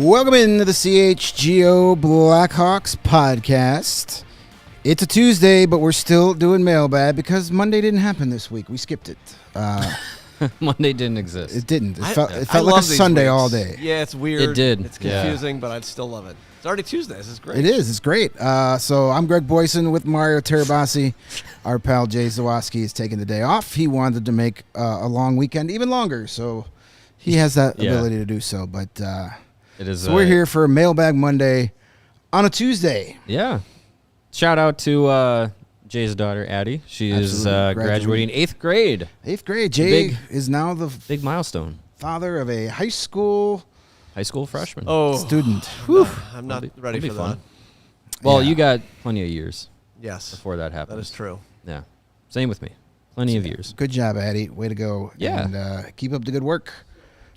Welcome into the CHGO Blackhawks Podcast. It's a Tuesday, but we're still doing mailbag because Monday didn't happen this week. We skipped it. Monday didn't exist. It didn't. It felt like a Sunday weeks. all day. Yeah, it's weird. It did. It's confusing, but I'd still love it. It's already Tuesday. This is great. It is. It's great. So I'm Greg Boyson with Mario Terabasi. Our pal Jay Zawoski is taking the day off. He wanted to make a long weekend even longer, so he has that ability to do so. But it is. So we're here for Mailbag Monday on a Tuesday. Yeah. Shout out to Jay's daughter, Addie. She is graduating 8th grade. 8th grade. Jay is now the big milestone. Father of a high school freshman. Student. I'm not ready for that. Well, you got plenty of years. Yes. Before that happens. That is true. Yeah. Same with me. Plenty of years. Good job, Addie. Way to go. Yeah. And keep up the good work.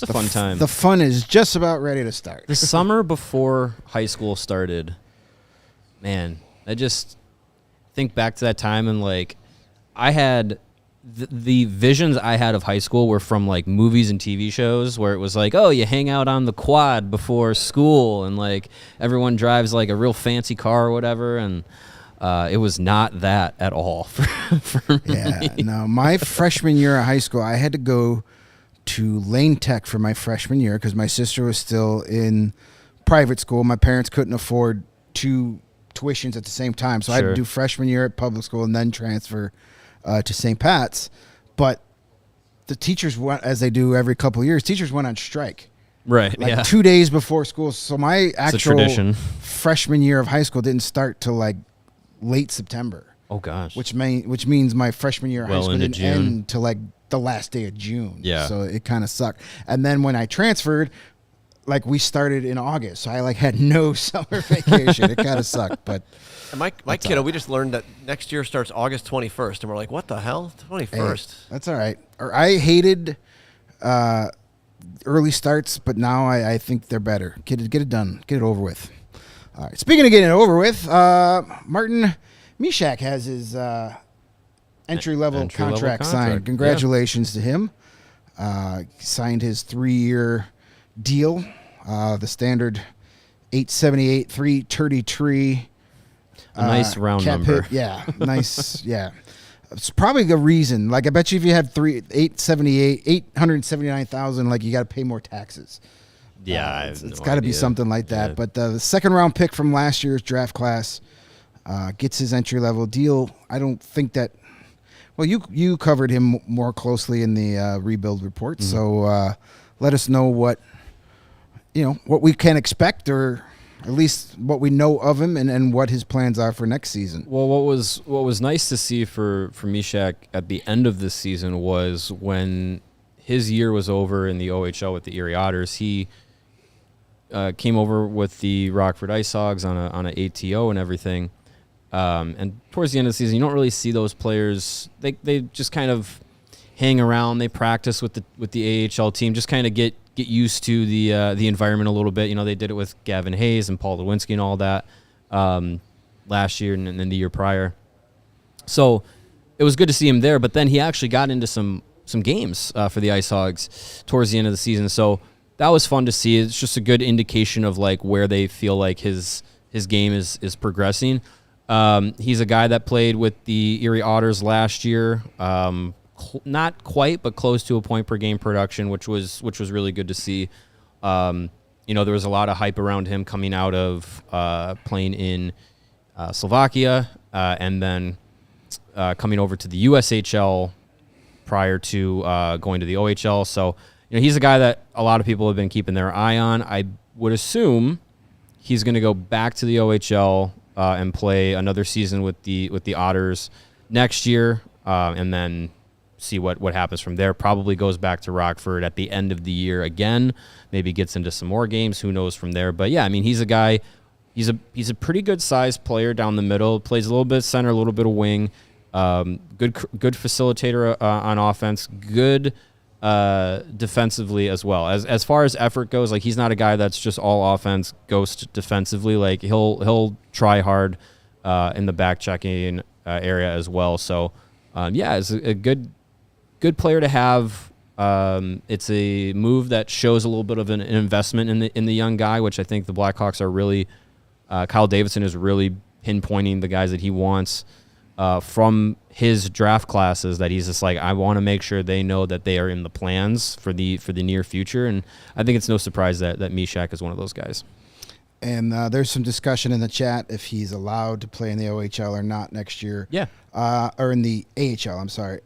It's a fun time. The fun is just about ready to start. The summer before high school started, man, I just think back to that time and, like, I had the visions I had of high school were from, like, movies and TV shows where it was like, oh, you hang out on the quad before school and, like, everyone drives, like, a real fancy car or whatever, and it was not that at all for me. Yeah, no, my freshman year of high school, I had to go to Lane Tech for my freshman year because my sister was still in private school. My parents couldn't afford two tuitions at the same time, so I had to do freshman year at public school and then transfer to St. Pat's. But the teachers went, as they do every couple of years, teachers went on strike. Right, like 2 days before school. So my actual freshman year of high school didn't start till like late September. Oh gosh. Which means my freshman year of high school didn't end till like the last day of June. Yeah. So it kind of sucked. And then when I transferred, like, we started in August, so I like had no summer vacation. It kind of sucked, but my kiddo, we just learned that next year starts August 21st, and we're like, what the hell, 21st? Hey, that's all right. Or I hated early starts, but now I think they're better. Get it done, get it over with. All right. Speaking of getting it over with, Martin Misiak has his entry-level contract signed. Congratulations to him. Signed his 3-year deal. The standard $878, $333. A nice round number. Hit. Yeah, nice. Yeah, it's probably the reason. Like, I bet you if you had $879,000, like, you got to pay more taxes. Yeah, it's got to be something like that. Yeah. But the second-round pick from last year's draft class gets his entry-level deal. I don't think that. Well, you covered him more closely in the rebuild report, so let us know what we can expect, or at least what we know of him, and what his plans are for next season. Well, what was nice to see for Misiak at the end of this season was when his year was over in the OHL with the Erie Otters, he came over with the Rockford Ice Hogs on an ATO and everything. And towards the end of the season, you don't really see those players. They just kind of hang around. They practice with the AHL team, just kind of get used to the environment a little bit. You know, they did it with Gavin Hayes and Paul Lewinsky and all that last year and then the year prior. So it was good to see him there. But then he actually got into some games for the Ice Hogs towards the end of the season. So that was fun to see. It's just a good indication of, like, where they feel like his game is progressing. He's a guy that played with the Erie Otters last year. Not quite, but close to a point per game production, which was really good to see. There was a lot of hype around him coming out of playing in Slovakia and then coming over to the USHL prior to going to the OHL. So, he's a guy that a lot of people have been keeping their eye on. I would assume he's going to go back to the OHL and play another season with the Otters next year, and then see what happens from there. Probably goes back to Rockford at the end of the year again. Maybe gets into some more games. Who knows from there? But yeah, I mean, he's a guy. He's a pretty good sized player down the middle. Plays a little bit of center, a little bit of wing. Good facilitator on offense. Good defensively as well. As far as effort goes, like, he's not a guy that's just all offense, ghost defensively. Like, he'll try hard in the back checking area as well. So it's a good player to have It's a move that shows a little bit of an investment in the young guy, which I think the Blackhawks are really. Kyle Davidson is really pinpointing the guys that he wants from his draft classes. That he's just like, I want to make sure they know that they are in the plans for the near future, and I think it's no surprise that Misiak is one of those guys. And there's some discussion in the chat if he's allowed to play in the OHL or not next year. Yeah. Or in the AHL, I'm sorry.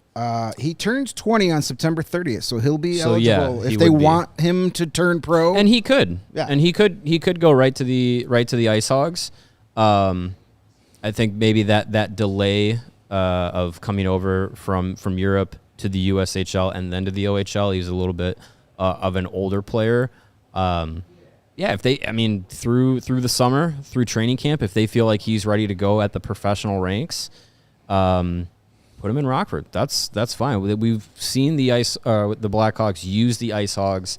He turns 20 on September 30th, so he'll be eligible if they want him to turn pro. And he could. Yeah. And he could go right to the Ice Hogs. I think maybe that delay of coming over from Europe to the USHL and then to the OHL, he's a little bit of an older player. Yeah, through the summer, through training camp, if they feel like he's ready to go at the professional ranks, put him in Rockford. That's fine. We've seen the Blackhawks use the Ice Hogs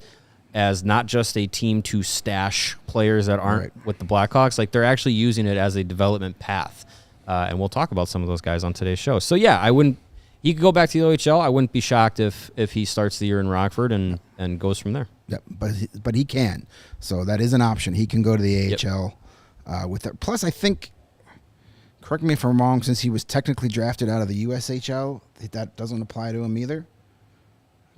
as not just a team to stash players that aren't with the Blackhawks. Like, they're actually using it as a development path, and we'll talk about some of those guys on today's show. So yeah, he could go back to the OHL. I wouldn't be shocked if he starts the year in Rockford and goes from there. Yeah, but he can. So that is an option. He can go to the AHL with it. Plus, I think, correct me if I'm wrong, since he was technically drafted out of the USHL, that doesn't apply to him either.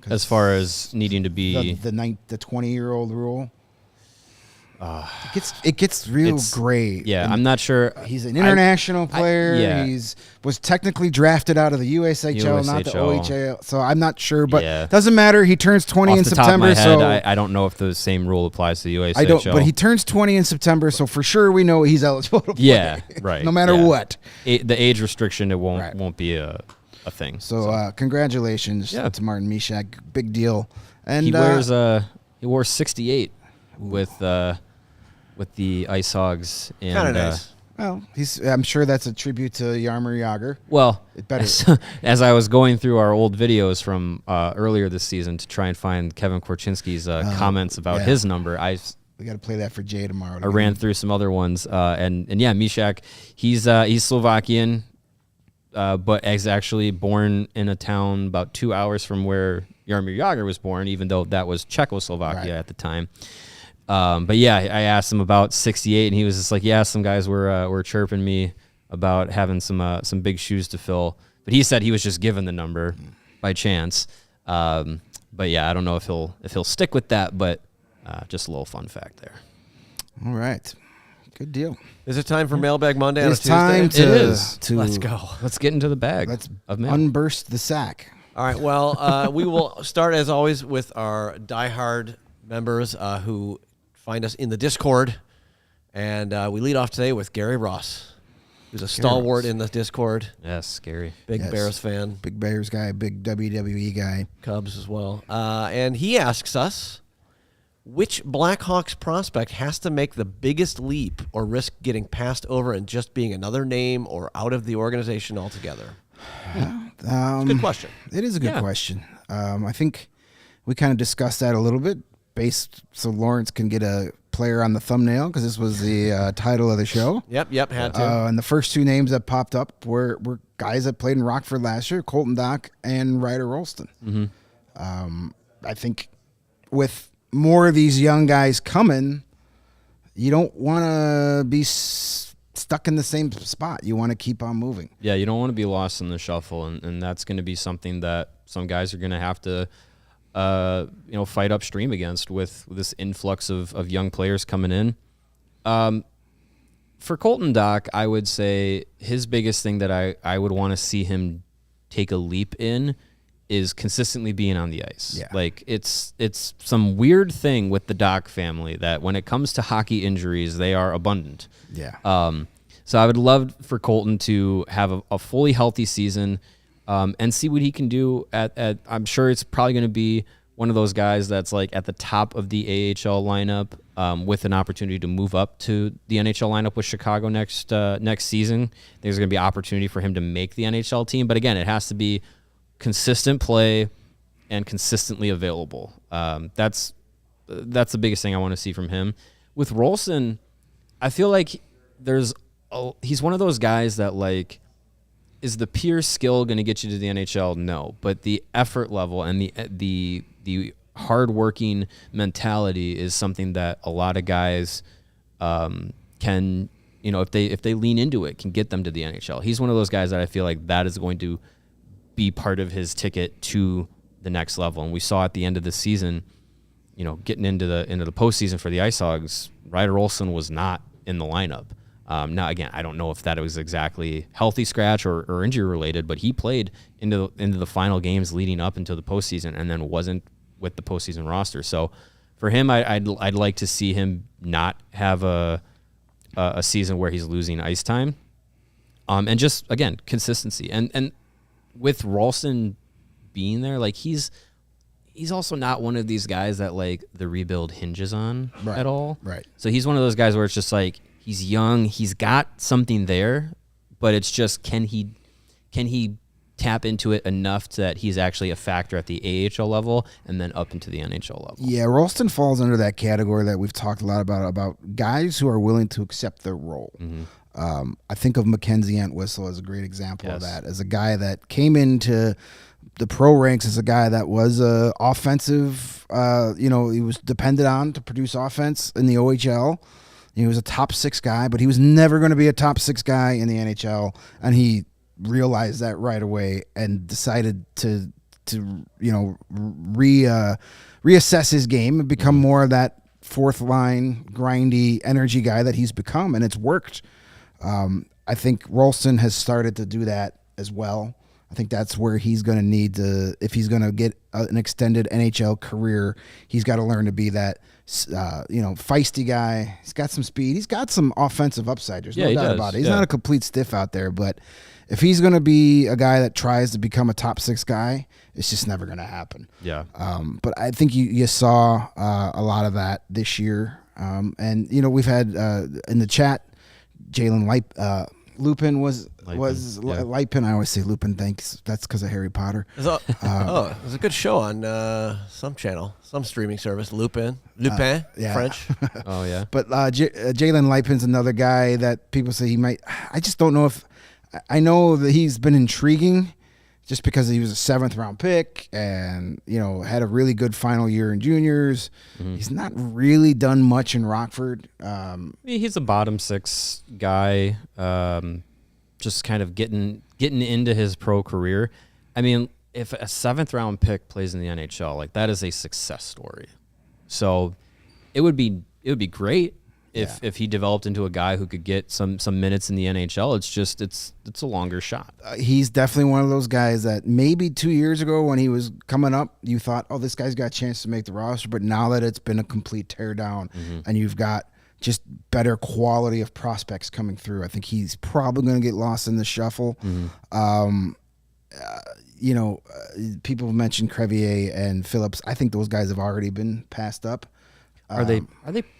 As far as needing to be the 20-year-old rule. It gets real gray. Yeah, I'm not sure. He's an international player. He's was technically drafted out of the USHL, not the OHL. So I'm not sure, but doesn't matter. He turns 20 in September. So I don't know if the same rule applies to the USHL. I don't, but he turns 20 in September, so for sure we know he's eligible to play. Yeah, right. No matter what. The age restriction, it won't be a thing. So congratulations to Martin Misiak. Big deal. And he wore 68 with the Ice Hogs. Kind of nice. Well, I'm sure that's a tribute to Jaromir Jagr. Well, it better. As I was going through our old videos from earlier this season to try and find Kevin Korchinski's comments about his number, we got to play that for Jay tomorrow. I ran through some other ones, and yeah, Misiak, he's Slovakian, but is actually born in a town about 2 hours from where Jaromir Jagr was born, even though that was Czechoslovakia at the time. But yeah, I asked him about 68, and he was just like, "Yeah, some guys were chirping me about having some big shoes to fill." But he said he was just given the number by chance. But yeah, I don't know if he'll stick with that. But just a little fun fact there. All right, good deal. Is it time for Mailbag Monday on a Tuesday? It is. Let's go. Let's get into the bag. Let's of mail. unburst the sack. All right. Well, we will start as always with our diehard members who find us in the Discord, and we lead off today with Gary Ross, who's a stalwart in the Discord. Yes, Gary. Big Bears fan. Big Bears guy, big WWE guy. Cubs as well. And he asks us, which Blackhawks prospect has to make the biggest leap or risk getting passed over and just being another name or out of the organization altogether? It's a good question. It is a good question. I think we kind of discussed that a little bit. So Lawrence can get a player on the thumbnail because this was the title of the show. Yep, had to. And the first two names that popped up were guys that played in Rockford last year, Colton Dock and Ryder Rolston. Mm-hmm. I think with more of these young guys coming, you don't want to be stuck in the same spot. You want to keep on moving. Yeah, you don't want to be lost in the shuffle, and that's going to be something that some guys are going to have to fight upstream against with this influx of young players coming in. For Colton Dock, I would say his biggest thing that I would want to see him take a leap in is consistently being on the ice. Yeah. Like it's some weird thing with the Dock family that when it comes to hockey injuries, they are abundant. Yeah. So I would love for Colton to have a fully healthy season. And see what he can do at I'm sure it's probably going to be one of those guys that's like at the top of the AHL lineup with an opportunity to move up to the NHL lineup with Chicago next season. There's going to be opportunity for him to make the NHL team. But again, it has to be consistent play and consistently available. That's the biggest thing I want to see from him. With Rolston, I feel like he's one of those guys that like is the pure skill going to get you to the NHL? No, but the effort level and the hardworking mentality is something that a lot of guys can, if they lean into it, can get them to the NHL. He's one of those guys that I feel like that is going to be part of his ticket to the next level. And we saw at the end of the season, getting into the postseason for the Ice Hogs, Ryder Olsson was not in the lineup. Now, again, I don't know if that was exactly healthy scratch or injury related, but he played into the final games leading up into the postseason and then wasn't with the postseason roster. So for him, I'd like to see him not have a season where he's losing ice time, and just again consistency. And with Rolston being there, like he's also not one of these guys that like the rebuild hinges on at all. Right. So he's one of those guys where it's just like he's young, he's got something there, but it's just can he tap into it enough that he's actually a factor at the AHL level and then up into the NHL level. Yeah, Rolston falls under that category that we've talked a lot about guys who are willing to accept their role. Mm-hmm. I think of Mackenzie Entwistle as a great example of Yes. that, as a guy that came into the pro ranks as a guy that was offensive. He was depended on to produce offense in the OHL. He was a top 6 guy, but he was never going to be a top 6 guy in the NHL, and he realized that right away and decided to reassess his game and become more of that fourth line grindy energy guy that he's become, and it's worked. I think Rolston has started to do that as well. I think that's where he's going to need to, if he's going to get an extended NHL career, he's got to learn to be that feisty guy. He's got some speed. He's got some offensive upside. There's no doubt about it. He's not a complete stiff out there, but if he's going to be a guy that tries to become a top 6 guy, it's just never going to happen. Yeah. But I think you saw a lot of that this year. And we've had in the chat, Jalen Lupin was Lipin. I always say Lupin. Thanks. That's because of Harry Potter. It was a good show on some channel, some streaming service. Lupin, yeah. French. Oh yeah. But Jalen Lipin's another guy that people say he might. I just don't know if. I know that he's been intriguing, just because he was a 7th round pick and had a really good final year in juniors. Mm-hmm. He's not really done much in Rockford. He's a bottom 6 guy. Just kind of getting into his pro career. I mean, if a 7th round pick plays in the NHL, like that is a success story. So it would be great if he developed into a guy who could get some minutes in the NHL. It's just it's a longer shot. He's definitely one of those guys that maybe 2 years ago when he was coming up, you thought, oh, this guy's got a chance to make the roster. But now that it's been a complete teardown, and you've got just better quality of prospects coming through, I think he's probably going to get lost in the shuffle. People mentioned Crevier and Phillips. I think those guys have already been passed up. Are they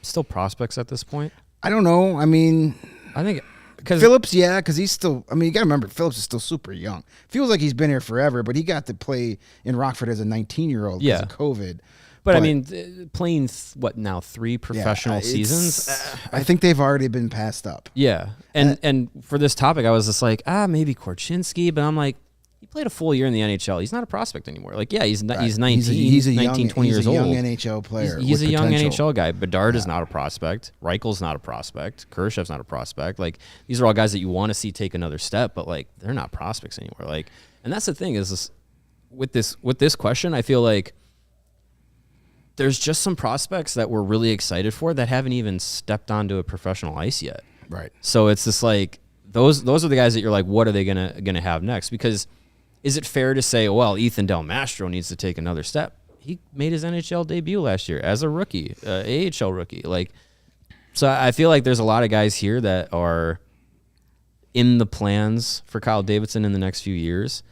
still prospects at this point? I don't know. I mean, I think because Phillips, because he's still. I mean, you got to remember, Phillips is still super young. Feels like he's been here forever, but he got to play in Rockford as a 19-year-old because of COVID. But I mean, playing 3 professional seasons. I think they've already been passed up. Yeah, and for this topic, I was just like, maybe Korchinski, but I'm like, he played a full year in the NHL. He's not a prospect anymore. Like, he's 19, he's a 19, 20 years old. He's a young NHL player. He's a young NHL guy. Bedard is not a prospect. Reichel's not a prospect. Kurashev's not a prospect. Like, these are all guys that you want to see take another step, but like they're not prospects anymore. Like, and that's the thing is with this question, I feel like there's just some prospects that we're really excited for that haven't even stepped onto a professional ice yet. Right. So it's just like those are the guys that you're like, what are they gonna have next? Because is it fair to say, well, Ethan Del Mastro needs to take another step? He made his NHL debut last year as a rookie, AHL rookie. Like, so I feel like there's a lot of guys here that are in the plans for Kyle Davidson in the next few years.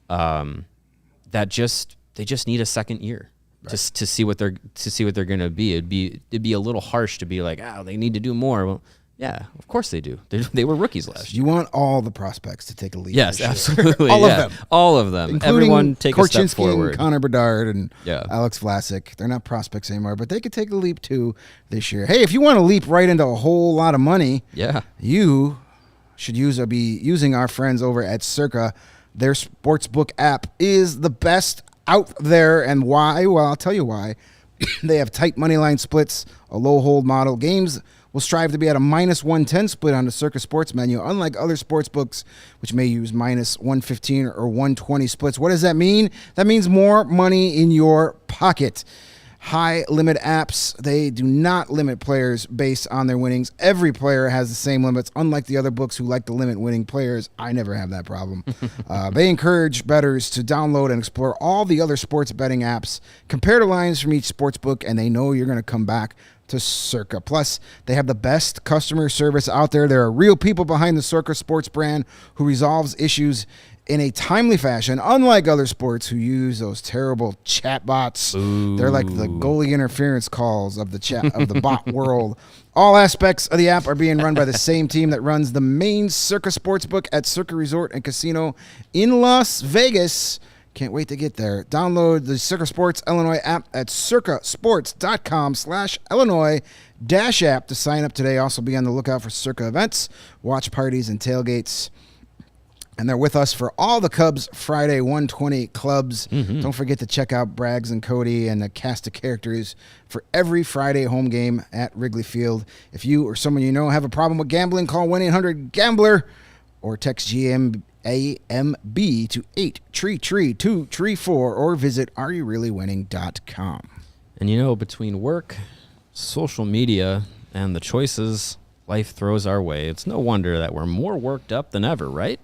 That they just need a second year. Right. To see what they're going to be. It'd be a little harsh to be like, they need to do more. Well, yeah, of course they do. They were rookies last year. You want all the prospects to take a leap. Yes, absolutely. All of them. All of them. Including Everyone take Korchinski a step forward. And Connor Bedard and Alex Vlasic. They're not prospects anymore, but they could take a leap too this year. Hey, if you want to leap right into a whole lot of money, you should be using our friends over at Circa. Their sportsbook app is the best out there. And why? Well, I'll tell you why. They have tight money line splits, a low hold model. Games will strive to be at a minus 110 split on the Circa Sports menu, unlike other sports books, which may use minus 115 or 120 splits. What does that mean? That means more money in your pocket. High limit apps, they do not limit players based on their winnings. Every player has the same limits, unlike the other books who like to limit winning players. I never have that problem. They encourage bettors to download and explore all the other sports betting apps, compare the lines from each sports book, and they know you're going to come back to Circa. Plus, they have the best customer service out there. There are real people behind the Circa Sports brand who resolves issues in a timely fashion, unlike other sports who use those terrible chat bots. Ooh. They're like the goalie interference calls of the bot world. All aspects of the app are being run by the same team that runs the main Circa Sportsbook at Circa Resort and Casino in Las Vegas. Can't wait to get there. Download the Circa Sports Illinois app at circasports.com/Illinois-app to sign up today. Also be on the lookout for Circa events, watch parties, and tailgates. And they're with us for all the Cubs Friday 120 clubs. Mm-hmm. Don't forget to check out Braggs and Cody and the cast of characters for every Friday home game at Wrigley Field. If you or someone you know have a problem with gambling, call 1-800-GAMBLER or text GAMB to 833-234 or visit areyoureallywinning.com. And between work, social media, and the choices life throws our way, it's no wonder that we're more worked up than ever, right?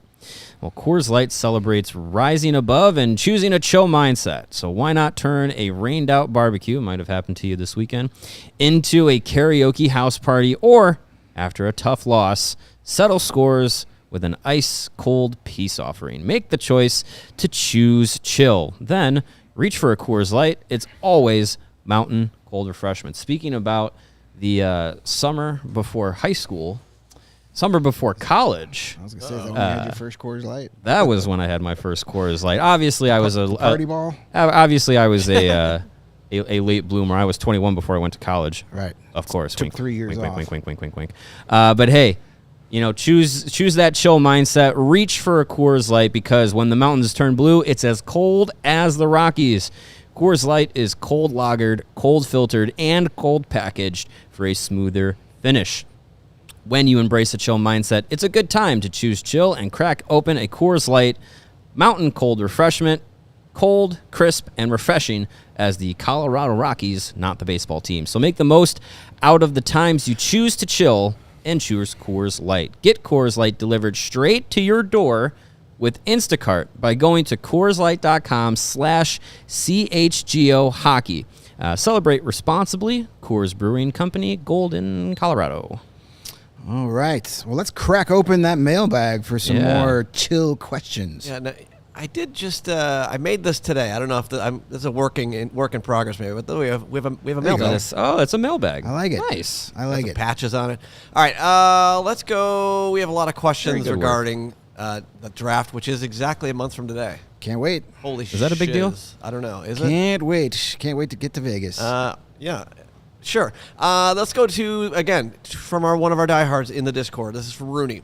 Well, Coors Light celebrates rising above and choosing a chill mindset. So why not turn a rained-out barbecue, might have happened to you this weekend, into a karaoke house party, or, after a tough loss, settle scores with an ice-cold peace offering. Make the choice to choose chill. Then, reach for a Coors Light. It's always mountain cold refreshment. Speaking about the summer before high school, summer before college. I was going to say, is that when you had your first Coors Light? That was when I had my first Coors Light. Obviously, I was a party ball. Obviously, I was a late bloomer. I was 21 before I went to college. Right. Of course. Took 3 years off. Wink. But hey, choose that chill mindset. Reach for a Coors Light, because when the mountains turn blue, it's as cold as the Rockies. Coors Light is cold lagered, cold filtered, and cold packaged for a smoother finish. When you embrace a chill mindset, it's a good time to choose chill and crack open a Coors Light mountain cold refreshment. Cold, crisp, and refreshing as the Colorado Rockies, not the baseball team. So make the most out of the times you choose to chill and choose Coors Light. Get Coors Light delivered straight to your door with Instacart by going to CoorsLight.com/CHGO Hockey. Celebrate responsibly. Coors Brewing Company, Golden, Colorado. All right. Well, let's crack open that mailbag for some more chill questions. Yeah, no, I did just I made this today. I don't know if this is a work in progress maybe, but we have a mailbag. Oh, it's a mailbag. I like it. Nice. I like it. Patches on it. All right, let's go. We have a lot of questions regarding the draft, which is exactly a month from today. Can't wait. Holy shit. Is that a big deal? I don't know. Is Can't wait. Can't wait to get to Vegas. Yeah. Sure. Let's go to, again, from one of our diehards in the Discord. This is from Rooney.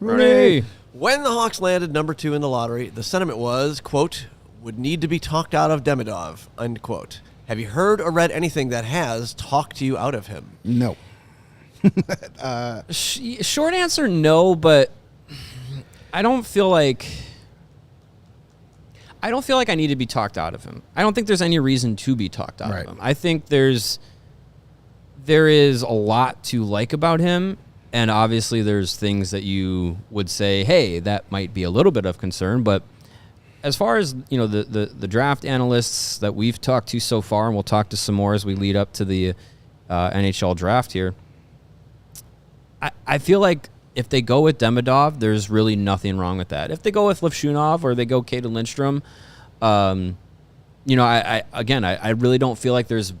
Rooney. When the Hawks landed number 2 in the lottery, the sentiment was, quote, would need to be talked out of Demidov, unquote. Have you heard or read anything that has talked you out of him? No. Short answer, no, but I don't feel like I need to be talked out of him. I don't think there's any reason to be talked out of him. I think there is a lot to like about him, and obviously there's things that you would say, hey, that might be a little bit of concern, but as far as the draft analysts that we've talked to so far, and we'll talk to some more as we lead up to the NHL draft here, I feel like if they go with Demidov, there's really nothing wrong with that. If they go with Levshunov or they go Kaden Lindstrom, I really don't feel like there's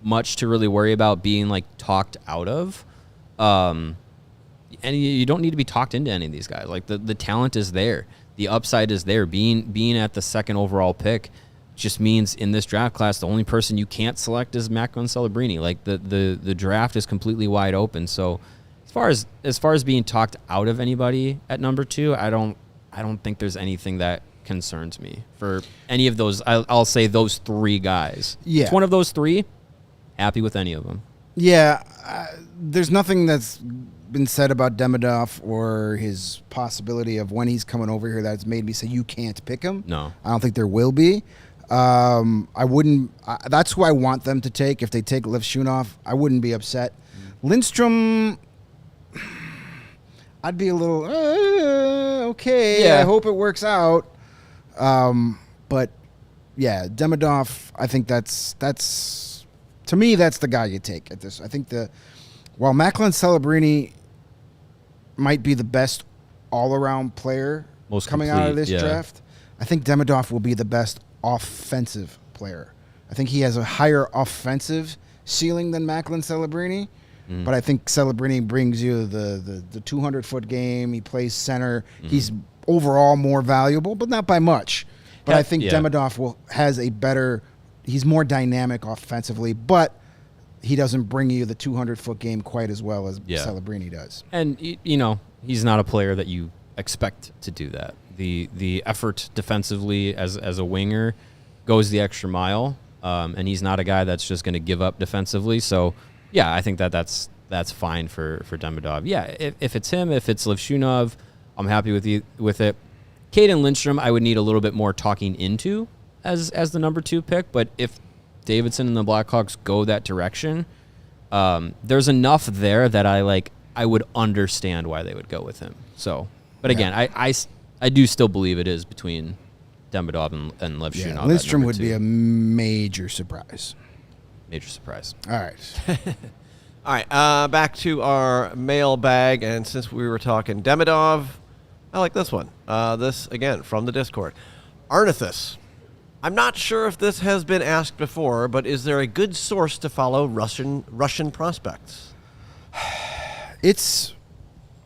much to really worry about being like talked out of. And you don't need to be talked into any of these guys. Like the talent is there. The upside is there. Being at the second overall pick just means in this draft class, the only person you can't select is Macklin Celebrini. Like the draft is completely wide open. So as far as being talked out of anybody at number 2, I don't think there's anything that concerns me for any of those. I'll say those 3 guys. Yeah. It's one of those 3. Happy with any of them. Yeah, there's nothing that's been said about Demidov or his possibility of when he's coming over here that's made me say you can't pick him. No. I don't think there will be. I wouldn't. That's who I want them to take. If they take Levshunov, I wouldn't be upset. Lindstrom, I'd be a little okay. Yeah. I hope it works out. But yeah, Demidov, I think that's to me that's the guy you take at this. I think while Macklin Celebrini might be the best all-around player Most coming out of complete, this draft, I think Demidov will be the best offensive player. I think he has a higher offensive ceiling than Macklin Celebrini, but I think Celebrini brings you the 200-foot game. He plays center. He's overall more valuable, but not by much. But I think Demidov has a better – he's more dynamic offensively, but he doesn't bring you the 200-foot game quite as well as Celebrini does. And, he's not a player that you expect to do that. The effort defensively as a winger goes the extra mile, and he's not a guy that's just going to give up defensively. So, yeah, I think that's fine for Demidov. Yeah, if it's him, if it's Levshunov, I'm happy with it. Caden Lindstrom, I would need a little bit more talking into as the number 2 pick, but if Davidson and the Blackhawks go that direction, there's enough there that I would understand why they would go with him. So, but again, I do still believe it is between Demidov and Levshunov. Yeah, Lindstrom would be a major surprise. Major surprise. All right. All right, back to our mailbag, and since we were talking Demidov, I like this one. This, again, from the Discord. Arnithus. I'm not sure if this has been asked before, but is there a good source to follow Russian prospects?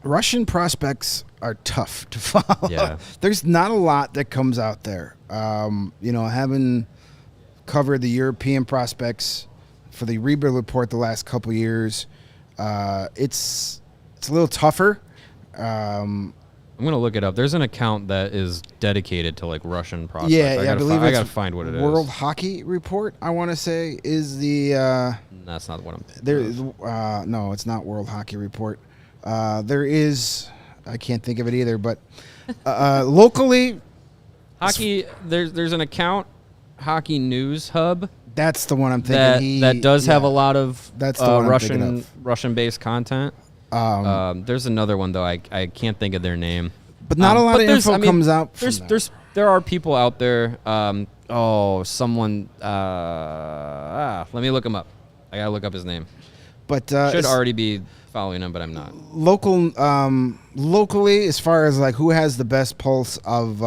Russian prospects are tough to follow. Yeah. There's not a lot that comes out there. Having covered the European prospects for the Rebuild Report the last couple years, it's a little tougher. I'm gonna look it up. There's an account that is dedicated to Russian prospects. I believe I gotta find what it is. World Hockey Report, I want to say, is the. That's not what I'm. There, no, it's not World Hockey Report. There is, I can't think of it either, but locally, hockey. There's an account, Hockey News Hub. That's the one I'm thinking. That does have a lot of that's the one I'm thinking of. Russian-based content. There's another one though. I can't think of their name. But not a lot of info comes out. There are people out there. Someone. Let me look him up. I gotta look up his name. But should already be following him, but I'm not. Locally, as far as who has the best pulse of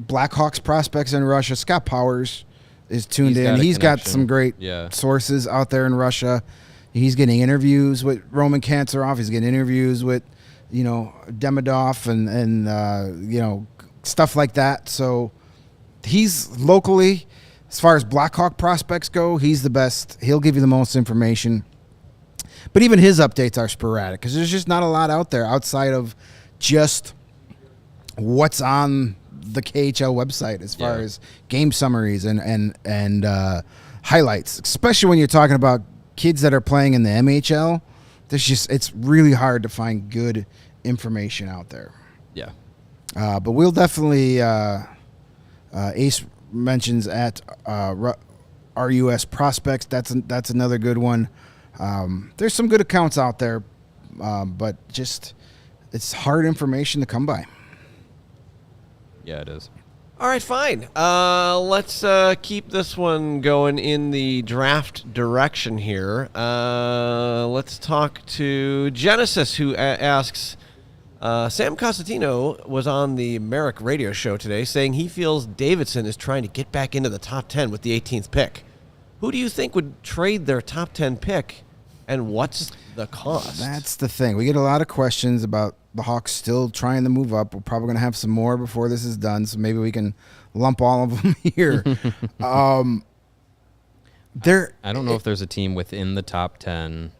Blackhawks prospects in Russia, Scott Powers is tuned in. He's got some great sources out there in Russia. He's getting interviews with Roman Kantsarov. He's getting interviews with, Demidov and stuff like that. So he's locally, as far as Blackhawk prospects go, he's the best. He'll give you the most information. But even his updates are sporadic because there's just not a lot out there outside of just what's on the KHL website as far as game summaries and highlights, especially when you're talking about kids that are playing in the MHL. It's really hard to find good information out there. Yeah. But we'll definitely Ace mentions at RUS Prospects. That's another good one. There's some good accounts out there, but it's hard information to come by. Yeah, it is. All right, fine. Let's keep this one going in the draft direction here. Let's talk to Genesis, who asks, Sam Cosentino was on the Merrick radio show today saying he feels Davidson is trying to get back into the top 10 with the 18th pick. Who do you think would trade their top 10 pick, and what's the cost? That's the thing. We get a lot of questions about the Hawks still trying to move up. We're probably going to have some more before this is done, so maybe we can lump all of them here. I don't know if there's a team within the top 10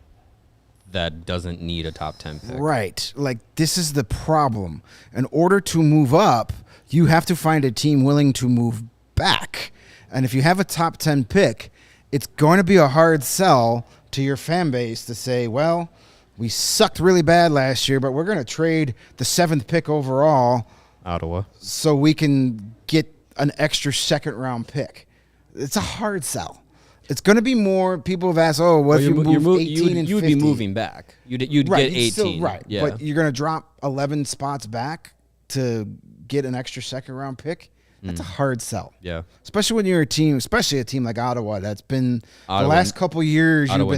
that doesn't need a top 10 pick. Right. Like, this is the problem. In order to move up, you have to find a team willing to move back. And if you have a top 10 pick, it's going to be a hard sell to your fan base to say, well, we sucked really bad last year, but we're going to trade the 7th pick overall Ottawa. so we can get an extra second-round pick. It's a hard sell. It's going to be more. People have asked, "Oh, what if you move 18 and 50?" You'd be moving back. You'd right, get 18. Still, right, yeah. but you're going to drop 11 spots back to get an extra second-round pick. That's a hard sell. Yeah. Especially when you're a team, especially a team like Ottawa, that's been Ottawa, the last couple years. Ottawa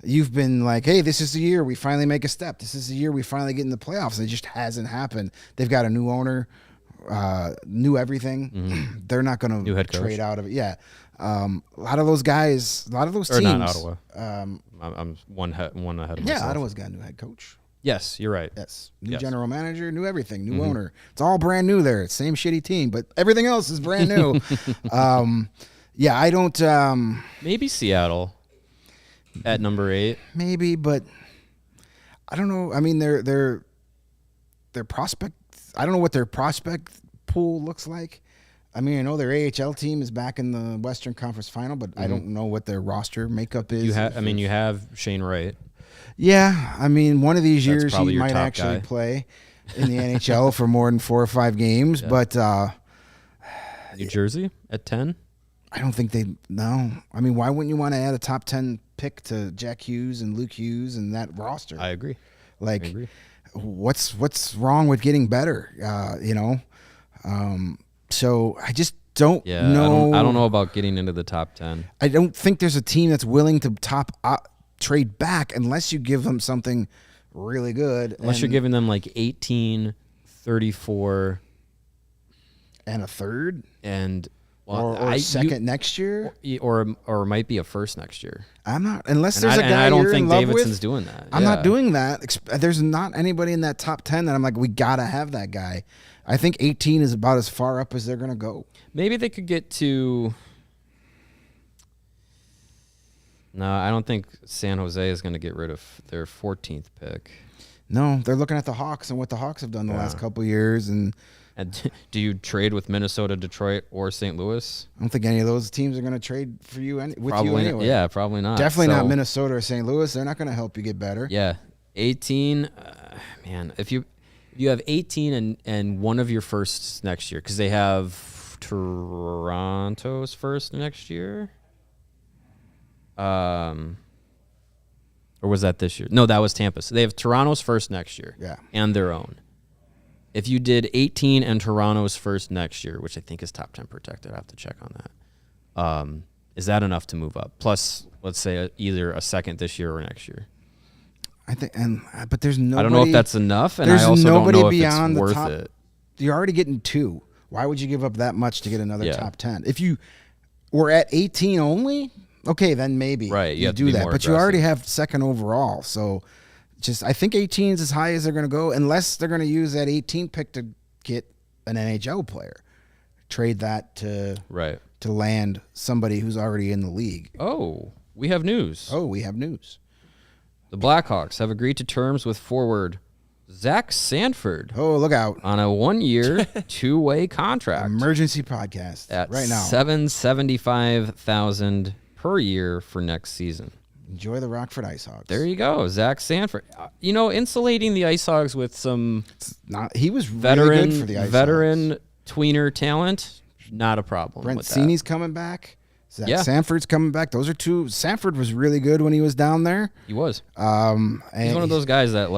You've been like, hey, this is the year we finally make a step. This is the year we finally get in the playoffs. And it just hasn't happened. They've got a new owner, new everything. Mm-hmm. They're not going to trade out of it. Yeah. A lot of those guys, a lot of those teams. Or not Ottawa. I'm one ahead of myself. Yeah, Ottawa's got a new head coach. Yes, you're right. Yes. New general manager, new everything, new owner. It's all brand new there. It's same shitty team, but everything else is brand new. Yeah, I don't. Maybe Seattle at number 8. Maybe, but I don't know. I mean, their prospect. I don't know what their prospect pool looks like. I mean, I know their AHL team is back in the Western Conference Final, but I don't know what their roster makeup is. You have Shane Wright. Yeah, I mean, one of these years he might guy. actually play in the NHL for more than 4 or 5 games, but New Jersey at 10. I don't think no. I mean, why wouldn't you want to add a top 10 pick to Jack Hughes and Luke Hughes and that roster? I agree. Like, I agree. What's wrong with getting better? So I just don't know. I don't know about getting into the top 10. I don't think there's a team that's willing to trade back unless you give them something really good. Unless you're giving them like 18, 34. And a third? And or second next year? Or it might be a first next year. I'm not, unless there's a guy I don't you're think in love Davidson's with, doing that. I'm not doing that. There's not anybody in that top 10 that I'm like, we got to have that guy. I think 18 is about as far up as they're going to go. Maybe they could get to... No, I don't think San Jose is going to get rid of their 14th pick. No, they're looking at the Hawks and what the Hawks have done the last couple of years. And do you trade with Minnesota, Detroit, or St. Louis? I don't think any of those teams are going to trade for you with you anyway. Yeah, probably not. Definitely not Minnesota or St. Louis. They're not going to help you get better. Yeah, 18. Man, if you have 18 and one of your firsts next year, because they have Toronto's first next year. Or was that this year? No, that was Tampa. So they have Toronto's first next year. Yeah. And their own. If you did 18 and Toronto's first next year, which I think is top 10 protected, I have to check on that. Is that enough to move up? Plus, let's say either a second this year or next year. I think, but there's nobody. I don't know if that's enough, and there's I also nobody don't know beyond if it's the worth top, it. You're already getting 2. Why would you give up that much to get another top 10? If you were at 18 only, okay, then maybe you do that. But you already have second overall, so I think 18 is as high as they're going to go, unless they're going to use that 18 pick to get an NHL player, trade that to land somebody who's already in the league. Oh, we have news. The Blackhawks have agreed to terms with forward Zach Sanford. Oh, look out. On a 1-year, 2-way contract. Emergency podcast at right now. $775,000 per year for next season. Enjoy the Rockford Ice Hogs. There you go, Zach Sanford. Insulating the Ice Hogs with some he was really good for the Ice veteran Hogs. tweener talent, not a problem. Brent with Seeney's coming back. Zach Sanford's coming back. Those are 2. Sanford was really good when he was down there. He was. And he's one of those guys that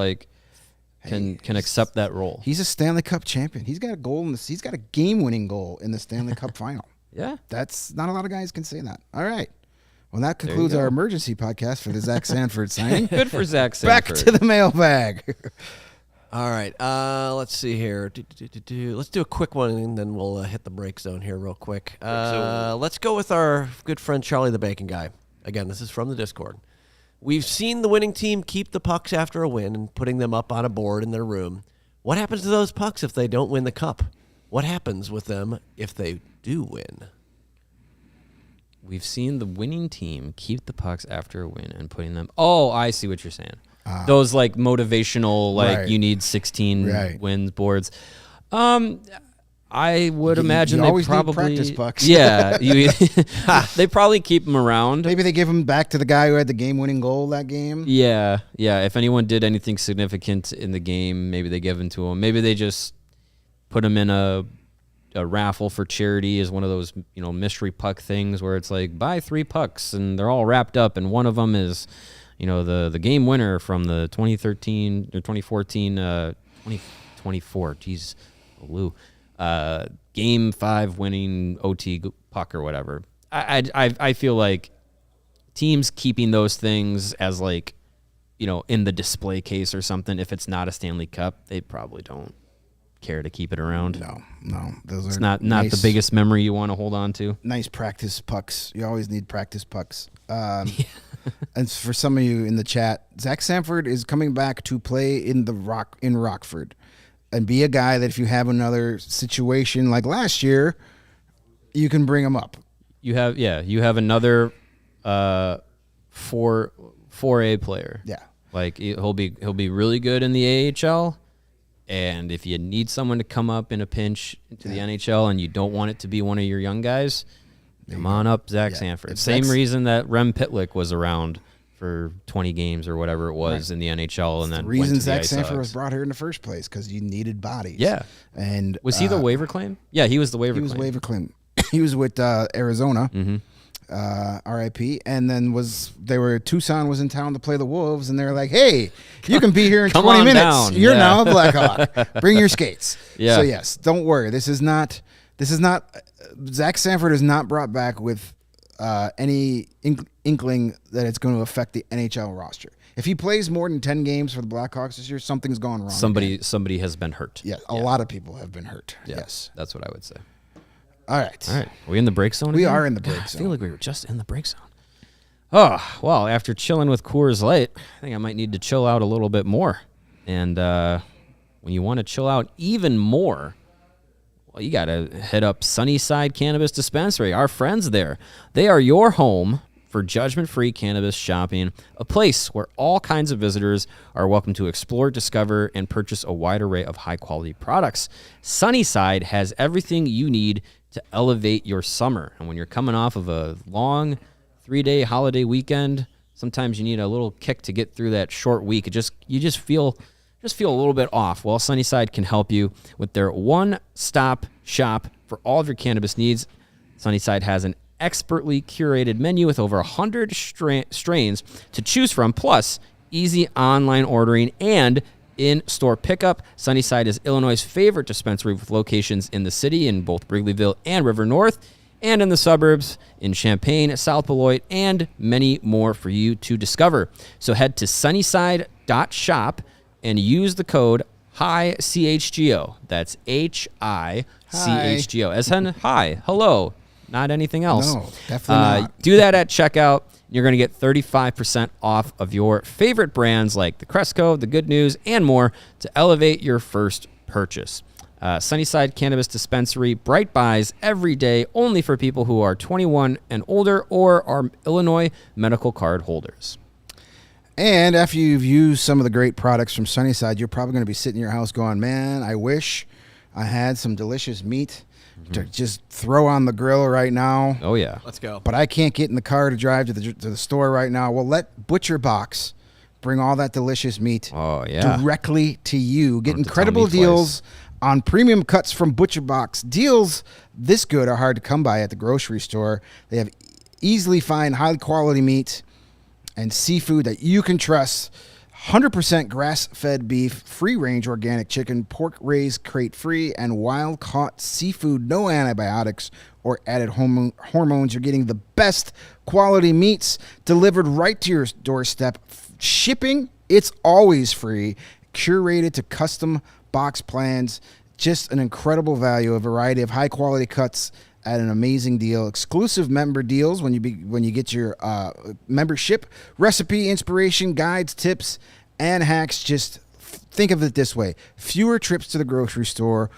can accept that role. He's a Stanley Cup champion. He's got a goal he's got a game-winning goal in the Stanley Cup final. Yeah. That's not a lot of guys can say that. All right. Well, that concludes our emergency podcast for the Zach Sanford signing. Good for Zach Sanford. Back to the mailbag. All right. Let's see here. Let's do a quick one, and then we'll hit the break zone here real quick. Let's go with our good friend Charlie the Bacon Guy. Again, this is from the Discord. We've seen the winning team keep the pucks after a win and putting them up on a board in their room. What happens to those pucks if they don't win the cup? What happens with them if they do win? we've seen the winning team keep the pucks after a win and putting them. Oh, I see what you're saying. Those like motivational, like Right. you need 16 Right. wins boards. I would imagine you they always need probably practice pucks. Yeah, they probably keep them around. Maybe they give them back to the guy who had the game-winning goal that game. Yeah. If anyone did anything significant in the game, maybe they give them to him. Maybe they just put them in a raffle for charity as one of those, mystery puck things where it's like buy 3 pucks and they're all wrapped up and one of them is, the game winner from the 2013 or 2014 2024. Geez, Lou. Game 5 winning OT puck or whatever. I feel like teams keeping those things as like, in the display case or something. If it's not a Stanley Cup, they probably don't care to keep it around. No, those It's are not nice, the biggest memory you want to hold on to. Nice practice pucks. You always need practice pucks. And for some of you in the chat, Zach Sanford is coming back to play in Rockford, and be a guy that if you have another situation like last year, you can bring him up. You have another 4A player. Yeah. Like he'll be really good in the AHL. And if you need someone to come up in a pinch to the NHL and you don't want it to be one of your young guys, come on up, Zach Sanford. Same reason that Rem Pitlick was around for 20 games or whatever it was in the NHL, and then The reason went to the Zach Ice Sanford Hogs. was brought here in the first place because you needed bodies. Yeah. And Was he the waiver claim? Yeah, he was the waiver he was claim. waiver claim. He was with Arizona. Mm-hmm. RIP, and then Tucson was in town to play the Wolves, and they were like, "Hey, you can be here in Come 20 on minutes. down." You're Yeah. now a Blackhawk. Bring your skates." Yeah. So yes, don't worry. This is not. Zach Sanford is not brought back with any inkling that it's going to affect the NHL roster. If he plays more than 10 games for the Blackhawks this year, something's gone wrong. Somebody has been hurt. Yeah, a lot of people have been hurt. Yeah, Yes. that's what I would say. All right. All right. Are we in the break zone We again? are in the break God, I zone. feel like we were just in the break zone. Oh, well, after chilling with Coors Light, I think I might need to chill out a little bit more. And when you want to chill out even more, well, you got to hit up Sunnyside Cannabis Dispensary. Our friends there. They are your home for judgment-free cannabis shopping, a place where all kinds of visitors are welcome to explore, discover, and purchase a wide array of high-quality products. Sunnyside has everything you need to elevate your summer. And when you're coming off of a long 3-day holiday weekend, sometimes you need a little kick to get through that short week. You just feel a little bit off. Well, Sunnyside can help you with their one-stop shop for all of your cannabis needs. Sunnyside has an expertly curated menu with over 100 strains to choose from, plus easy online ordering and in-store pickup. Sunnyside is Illinois' favorite dispensary with locations in the city in both Wrigleyville and River North, and in the suburbs in Champaign, South Beloit, and many more for you to discover. So head to sunnyside.shop and use the code HICHGO. That's HICHGO. As in hi, hello, not anything else. No, definitely not. Do that at checkout. You're going to get 35% off of your favorite brands like the Cresco, the Good News, and more to elevate your first purchase. Sunnyside Cannabis Dispensary, bright buys every day, only for people who are 21 and older or are Illinois medical card holders. And after you've used some of the great products from Sunnyside, you're probably going to be sitting in your house going, "Man, I wish I had some delicious meat to just throw on the grill right now. Oh, yeah. Let's go. But I can't get in the car to drive to the store right now." Well, let Butcher Box bring all that delicious meat Oh, yeah. directly to you. Get Don't have to incredible tell me deals on premium cuts from Butcher Box. Deals this good are hard to come by at the grocery store. They have easily find high-quality meat and seafood that you can trust. 100% grass-fed beef, free-range organic chicken, pork raised crate-free, and wild-caught seafood. No antibiotics or added hormones. You're getting the best quality meats delivered right to your doorstep. Shipping, it's always free. Curated to custom box plans. Just an incredible value. A variety of high-quality cuts at an amazing deal. Exclusive member deals when you get your membership. Recipe, inspiration, guides, tips, and hacks. Just think of it this way: fewer trips to the grocery store.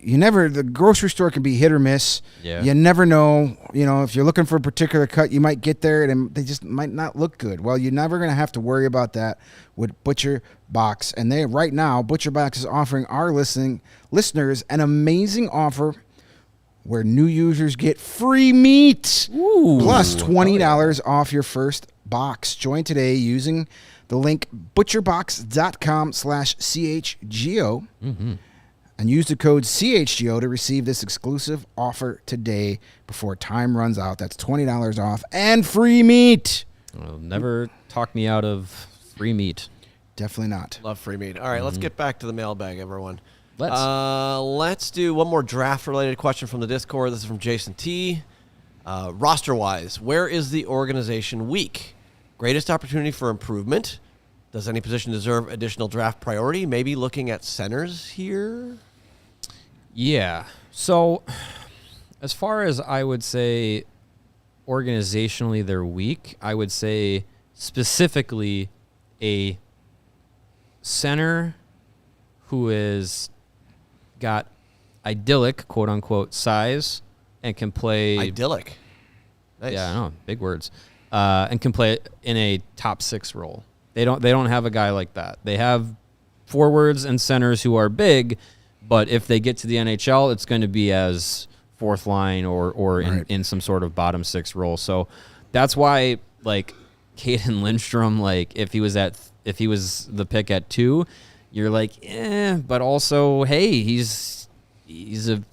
the grocery store can be hit or miss. Yeah. You never know. If you're looking for a particular cut, you might get there and they just might not look good. Well, you're never going to have to worry about that with Butcher Box. And right now, Butcher Box is offering our listeners an amazing offer where new users get free meat. Ooh. Plus $20 off your first box. Join today using the link butcherbox.com/CHGO. And use the code CHGO to receive this exclusive offer today before time runs out. That's $20 off and free meat. Well, never talk me out of free meat. Definitely not. Love free meat. All right, let's get back to the mailbag, everyone. Let's do one more draft-related question from the Discord. This is from Jason T. Roster-wise, where is the organization weak? Greatest opportunity for improvement? Does any position deserve additional draft priority? Maybe looking at centers here? Yeah. So as far as I would say organizationally they're weak, I would say specifically a center who is got idyllic, quote unquote, size and can play Idyllic. Nice. Yeah, I know, big words. And can play in a top 6 role. They don't have a guy like that. They have forwards and centers who are big, but if they get to the NHL, it's going to be as fourth line or Right. in some sort of bottom 6 role. So that's why like Caden Lindstrom, like if he was the pick at 2, you're like, but also, hey,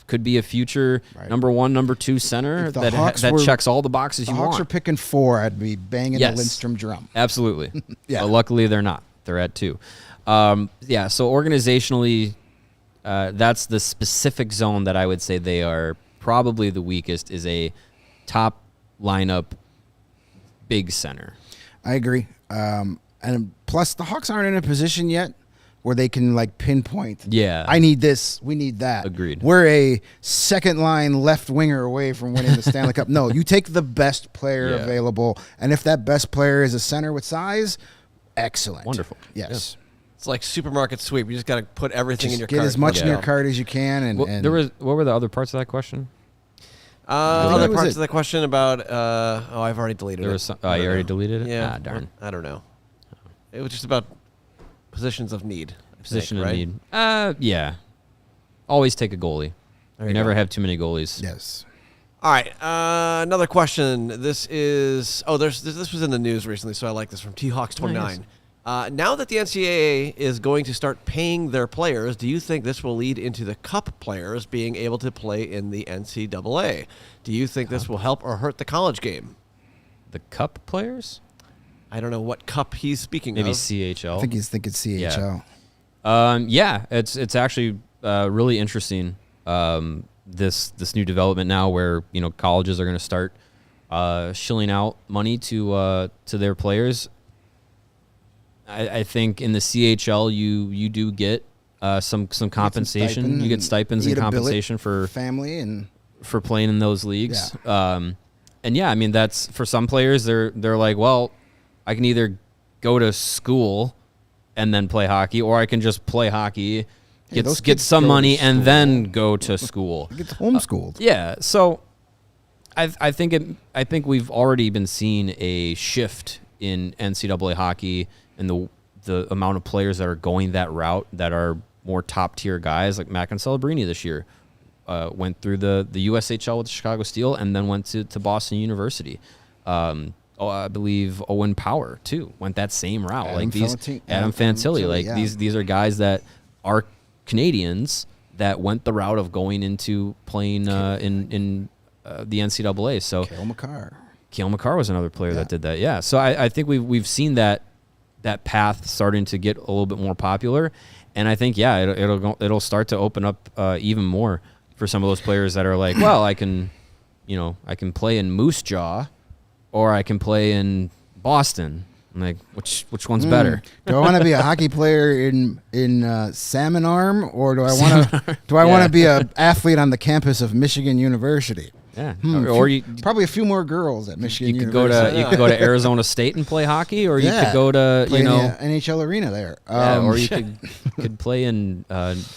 could be a future Right. number 1, number 2 center If the that Hawks checks all the boxes you The Hawks want. are picking 4. I'd be banging Yes. the Lindstrom drum. Absolutely. Yeah. But luckily they're not. They're at 2. So organizationally, that's the specific zone that I would say they are probably the weakest, is a top lineup big center. I agree. And plus, the Hawks aren't in a position yet where they can like pinpoint. Yeah. I need this. We need that. Agreed. We're a second line left winger away from winning the Stanley Cup. No, you take the best player Yeah. available, and if that best player is a center with size, excellent. Wonderful. Yes. It's like supermarket sweep. You just got to put everything in Just your get cart. as much in Yeah. your cart as you can, and, What and were the other parts of that question? Other was parts it? of the question about I've already deleted There it. was some, I you don't already know. deleted it? Yeah. Ah, darn. I don't know. It was just about positions of need. I Position think, of right? need. Yeah. Always take a goalie. There You you never go. have too many goalies. yes. All right. Another question. This is this was in the news recently, so I like this from T-Hawks29. Nice. Now that the NCAA is going to start paying their players, do you think this will lead into the Cup players being able to play in the NCAA? Do you think this will help or hurt the college game? The Cup players? I don't know what Cup he's speaking Maybe of. CHL. I think he's thinking CHL. Yeah, it's actually really interesting. This new development now, where colleges are going to start shilling out money to their players. I think in the CHL you do get some compensation. stipend You get and stipends you and get a billet compensation for family and playing in those leagues. And yeah, I mean that's for some players. They're like, well, I can either go to school and then play hockey, or I can just play hockey, those get kids some go to money, and school. then go to school. he gets homeschooled. Yeah, so I think we've already been seeing a shift in NCAA hockey and the amount of players that are going that route that are more top tier guys, like Mac and Celebrini this year went through the USHL with Chicago Steel and then went to Boston University. I believe Owen Power too went that same route. Adam Adam Fantilli, like yeah. these are guys that are Canadians that went the route of going into playing in the NCAA. So Cale Makar. Cale Makar was another player that did that. Yeah. So I think we've seen that path starting to get a little bit more popular, and I think it'll start to open up even more for some of those players that are like, well, I can play in Moose Jaw, or I can play in Boston. I'm like, which one's better? Do I want to be a hockey player in Salmon Arm, or do I want to be an athlete on the campus of Michigan University? Yeah, or you probably a few more girls at Michigan. You could go to Arizona State and play hockey, or you could go to play in the NHL arena there. Or you could play in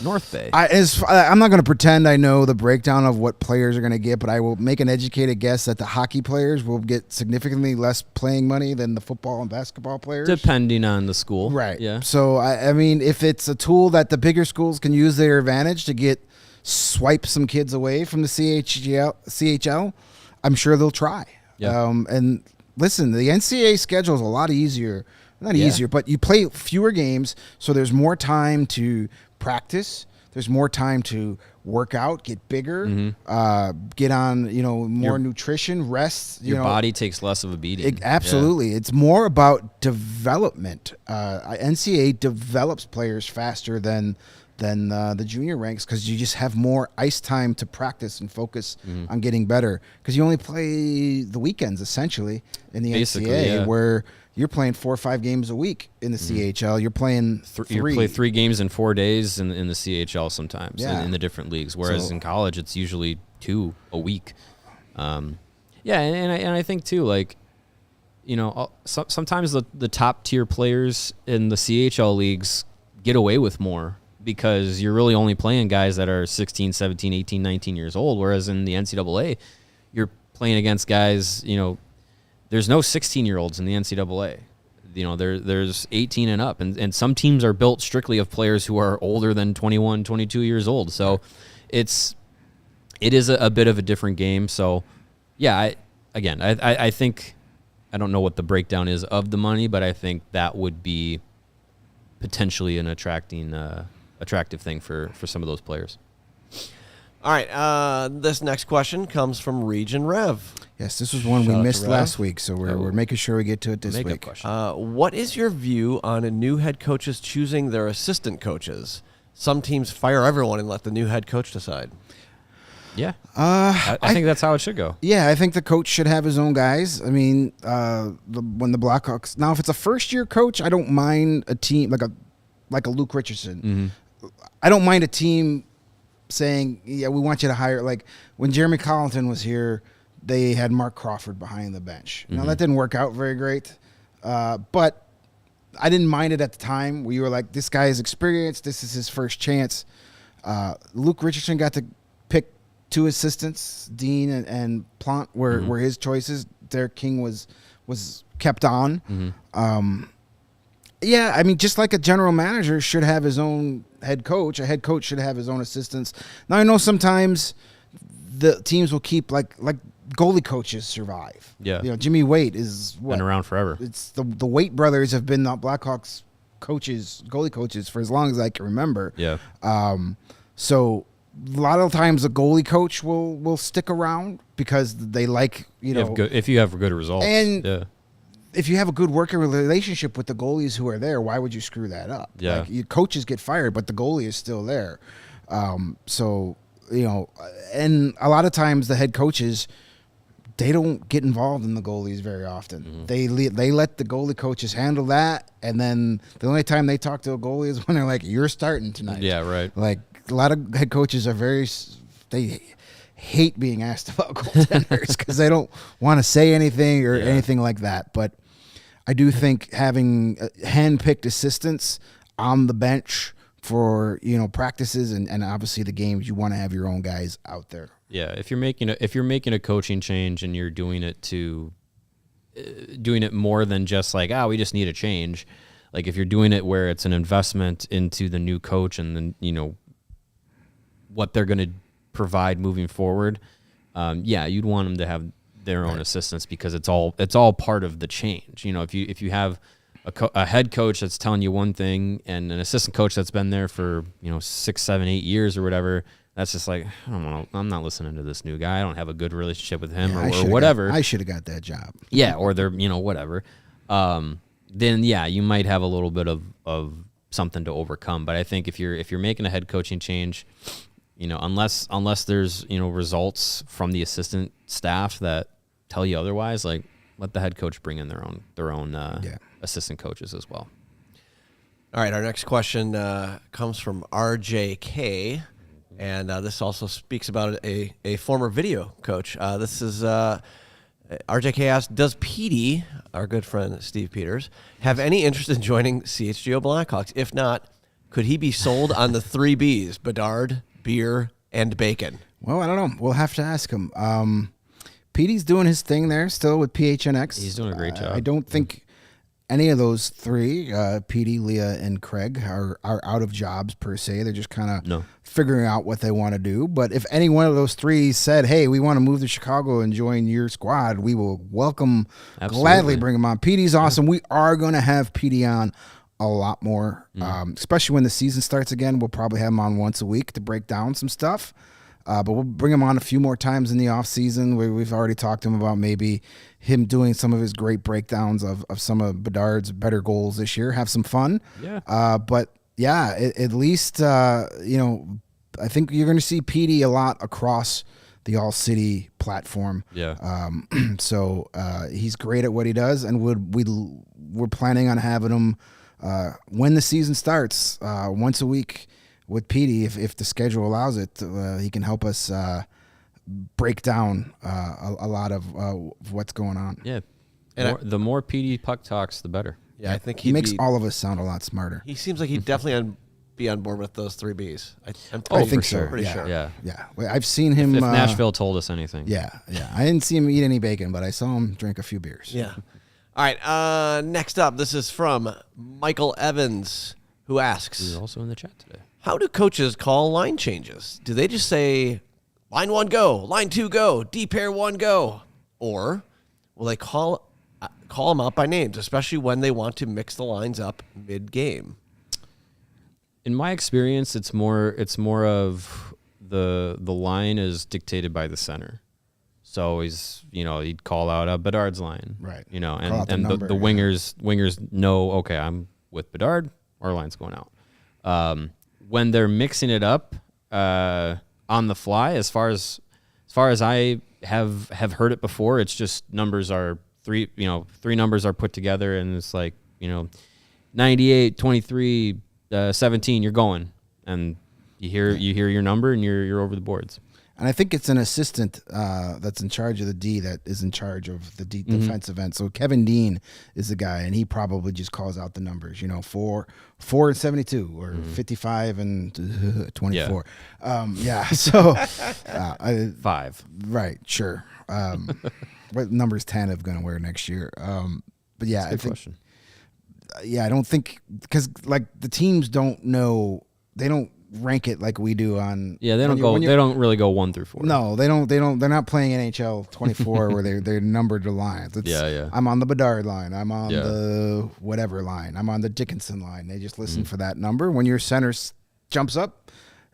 North Bay. I'm not going to pretend I know the breakdown of what players are going to get, but I will make an educated guess that the hockey players will get significantly less playing money than the football and basketball players, depending on the school. Right. Yeah. So I mean, if it's a tool that the bigger schools can use their advantage to swipe some kids away from the CHL, I'm sure they'll try. Yeah. And listen, the NCAA schedule is a lot easier. Not easier, but you play fewer games, so there's more time to practice. There's more time to work out, get bigger, get on, more nutrition, rest. Your body takes less of a beating. Absolutely. Yeah. It's more about development. NCAA develops players faster than the junior ranks because you just have more ice time to practice and focus on getting better because you only play the weekends essentially in the NCAA where you're playing 4 or 5 games a week in the CHL. You're playing 3. You play 3 games in 4 days in the CHL sometimes in the different leagues, whereas in college it's usually 2 a week. And I think too, like, sometimes the top tier players in the CHL leagues get away with more because you're really only playing guys that are 16, 17, 18, 19 years old, whereas in the NCAA, you're playing against guys, there's no 16-year-olds in the NCAA. There's 18 and up, and some teams are built strictly of players who are older than 21, 22 years old. So it is a bit of a different game. So, yeah, I think I don't know what the breakdown is of the money, but I think that would be potentially an attractive thing for some of those players. All right, this next question comes from Region Rev. Yes, this was one we missed last week, so we're making sure we get to it this week. What is your view on new head coaches choosing their assistant coaches? Some teams fire everyone and let the new head coach decide. Yeah, I think that's how it should go. Yeah, I think the coach should have his own guys. I mean, when the Blackhawks now, if it's a first-year coach, I don't mind a team like a Luke Richardson. I don't mind a team saying, yeah, we want you to hire, like when Jeremy Colleton was here, they had Mark Crawford behind the bench. Now that didn't work out very great, but I didn't mind it at the time. We were like, this guy is experienced. This is his first chance. Luke Richardson got to pick 2 assistants, Dean and Plant were his choices. Derek King was kept on. Yeah, I mean, just like a general manager should have his own head coach, a head coach should have his own assistants. Now, I know sometimes the teams will keep, like goalie coaches survive. Yeah. Jimmy Waite is been around forever. It's the Waite brothers have been the Blackhawks goalie coaches for as long as I can remember. Yeah. So a lot of times the goalie coach will stick around because they like, if you have good results. And if you have a good working relationship with the goalies who are there, why would you screw that up? Yeah. Like, your coaches get fired, but the goalie is still there. So, and a lot of times the head coaches, they don't get involved in the goalies very often. They let the goalie coaches handle that, and then the only time they talk to a goalie is when they're like, you're starting tonight. Yeah, right. Like, a lot of head coaches are they hate being asked about goaltenders because they don't want to say anything or anything like that. But I do think having hand-picked assistants on the bench for practices and obviously the games, you want to have your own guys out there. Yeah, if you're making a coaching change and you're doing it more than just like, we just need a change. Like if you're doing it where it's an investment into the new coach and then what they're going to provide moving forward, you'd want them to have their own assistants because it's all part of the change. If you have a head coach that's telling you one thing and an assistant coach that's been there for 6, 7, 8 years or whatever, that's just like, I don't know, I'm not listening to this new guy. I don't have a good relationship with him or whatever. I should have got that job. Yeah, or they're whatever. Then you might have a little bit of something to overcome. But I think if you're making a head coaching change, unless there's results from the assistant staff that tell you otherwise, like let the head coach bring in their own assistant coaches as well. All right, our next question comes from RJK. And this also speaks about a former video coach. This is RJK asked, does Petey, our good friend Steve Peters, have any interest in joining CHGO Blackhawks? If not, could he be sold on the 3 Bs, Bedard, beer, and bacon? Well, I don't know. We'll have to ask him. Petey's doing his thing there still with PHNX. He's doing a great job. I don't think any of those 3, Petey, Leah, and Craig, are out of jobs per se. They're just kind of figuring out what they want to do. But if any one of those 3 said, hey, we want to move to Chicago and join your squad, we will welcome, gladly bring him on. Petey's awesome. We are going to have Petey on a lot more, especially when the season starts again. We'll probably have him on once a week to break down some stuff. But we'll bring him on a few more times in the offseason. We've already talked to him about maybe him doing some of his great breakdowns of some of Bedard's better goals this year. Have some fun. Yeah. But, yeah, at least, I think you're going to see Petey a lot across the ALLCITY platform. Yeah. So he's great at what he does, and we're planning on having him when the season starts once a week with Petey, if the schedule allows it. He can help us break down a lot of what's going on. Yeah. And the more Petey puck talks, the better. Yeah, I think he makes all of us sound a lot smarter. He seems like he'd definitely be on board with those 3 Bs. I think so. Pretty sure. Yeah. Yeah. I've seen him. If Nashville told us anything. Yeah. I didn't see him eat any bacon, but I saw him drink a few beers. Yeah. All right. Next up, this is from Michael Evans, who asks, He's also in the chat today. how do coaches call line changes? Do they just say, line 1, go, line 2, go, D pair 1, go? Or will they call them out by names, especially when they want to mix the lines up mid-game? In my experience, it's more of the line is dictated by the center. So he'd call out Bedard's line. Right. And the wingers know, okay, I'm with Bedard, our line's going out. When they're mixing it up on the fly, as far as I have heard it before, it's just numbers are 3 numbers are put together, and it's like, 98, 23, 17, you're going, and you hear your number, and you're over the boards. And I think it's an assistant that's in charge of the D that is in charge of the defensive end. So Kevin Dean is the guy, and he probably just calls out the numbers, 4 and 72 or 55 and 24. So 5. Right, sure. What number's 10 of going to wear next year? But yeah, That's a good question. Yeah, I don't think, because like the teams don't know, they don't rank it like we do on. Yeah, they don't really go 1 through 4. No, they don't. They're not playing NHL 24 where they're numbered to lines. Yeah. I'm on the Bedard line. I'm on the whatever line. I'm on the Dickinson line. They just listen for that number. When your center jumps up,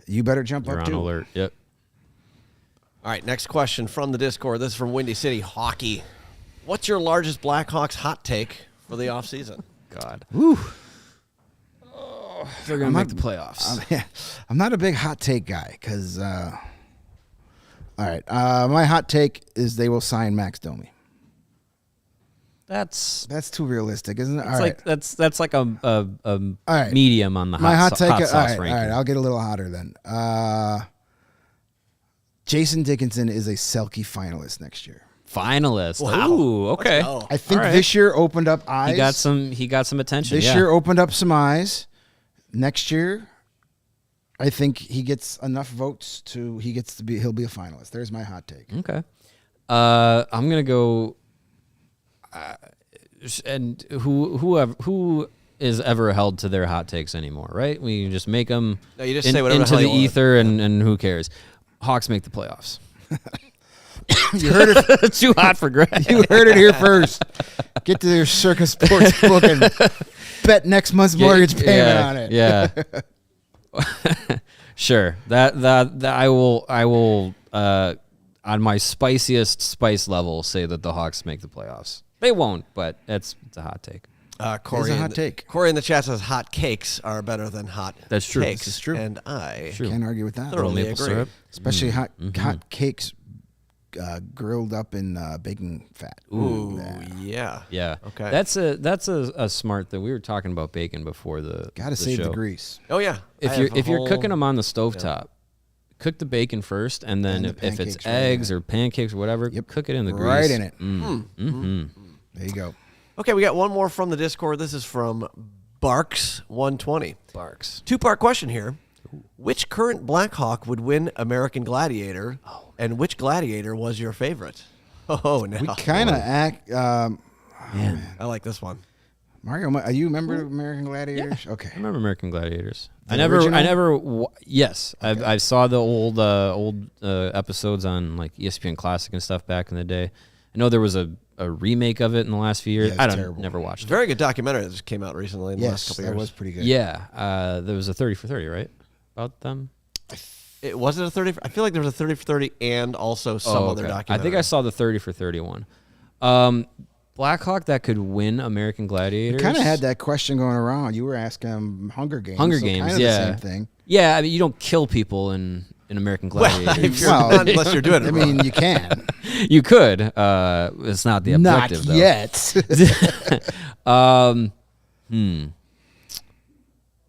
you better jump You're up on too. alert. Yep. All right, next question from the Discord. This is from Windy City Hockey. What's your largest Blackhawks hot take for the offseason? God. Woo. They're going to make the playoffs. I'm not a big hot take guy because. All right, my hot take is they will sign Max Domi. That's too realistic, isn't it? That's like a right. medium on the My hot take. hot sauce ranking. All right, I'll get a little hotter then. Jason Dickinson is a Selke finalist next year. Finalist. Wow. Ooh, okay. I think All right. this year opened up eyes. He got some attention. This year opened up some eyes. Next year, I think he gets enough votes he'll be a finalist. There's my hot take. Okay. I'm gonna go. And who is ever held to their hot takes anymore? Right? We just make them. No, you just say whatever into the the hell you ether, and who cares? Hawks make the playoffs. You heard it. Too hot for Greg. You heard it here first. Get to their Circus Sports book and bet next month's mortgage payment on it. Yeah. Sure. That I will on my spiciest spice level say that the Hawks make the playoffs. They won't, but it's a hot take. Corey, It's a hot take. Corey in the chat says hot cakes are better than hot That's true. takes. This is true. And I Can't argue with that. thoroughly Maple agree. syrup. Especially hot cakes grilled up in baking fat. Ooh, yeah. Yeah. Okay. That's a smart thing. We were talking about bacon before the Gotta save show. the grease. Oh, yeah. If you're cooking them on the stovetop, cook the bacon first, and then And the if it's pancakes right eggs in or pancakes or whatever, Yep. cook it in the grease. Right in it. There you go. Okay, we got one more from the Discord. This is from Barks120. Barks. 2-part question here. Which current Blackhawk would win American Gladiator, and which Gladiator was your favorite? Oh, no. We kind of act. Man, I like this one. Mario, are you a member of American Gladiators? Okay. I remember American Gladiators. The I original? never. Yes, I saw the old episodes on like ESPN Classic and stuff back in the day. I know there was a remake of it in the last few years. Yeah, it's I don't terrible. never watched it. Very good documentary that just came out recently in the last Yes, couple that years. was pretty good. Yeah, there was a 30 for 30, right? About them. Was it a 30? I feel like there was a 30 for 30 and also some other okay. documentary. I think I saw the 30 for 31. Blackhawk that could win American Gladiators. Kind of had that question going around. You were asking him Hunger Games. Hunger so Games, kind of yeah. the same thing. Yeah, I mean, you don't kill people in American Gladiators. Not unless you're doing it I wrong. mean, you can. You could. It's not the Not objective, though. yet.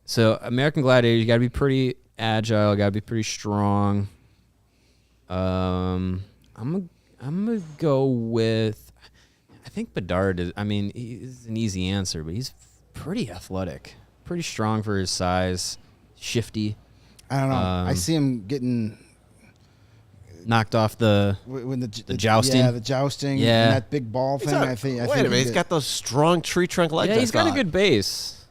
So American Gladiator, you got to be pretty agile, got to be pretty strong. I'm gonna go with. I think Bedard is. I mean, he's an easy answer, but he's pretty athletic, pretty strong for his size, shifty. I don't know. I see him getting Knocked off the when the jousting? Yeah, the jousting. Yeah. And that big ball thing. I think. Wait a minute, he's got those strong tree trunk legs. Yeah, he's I got a thought. good base.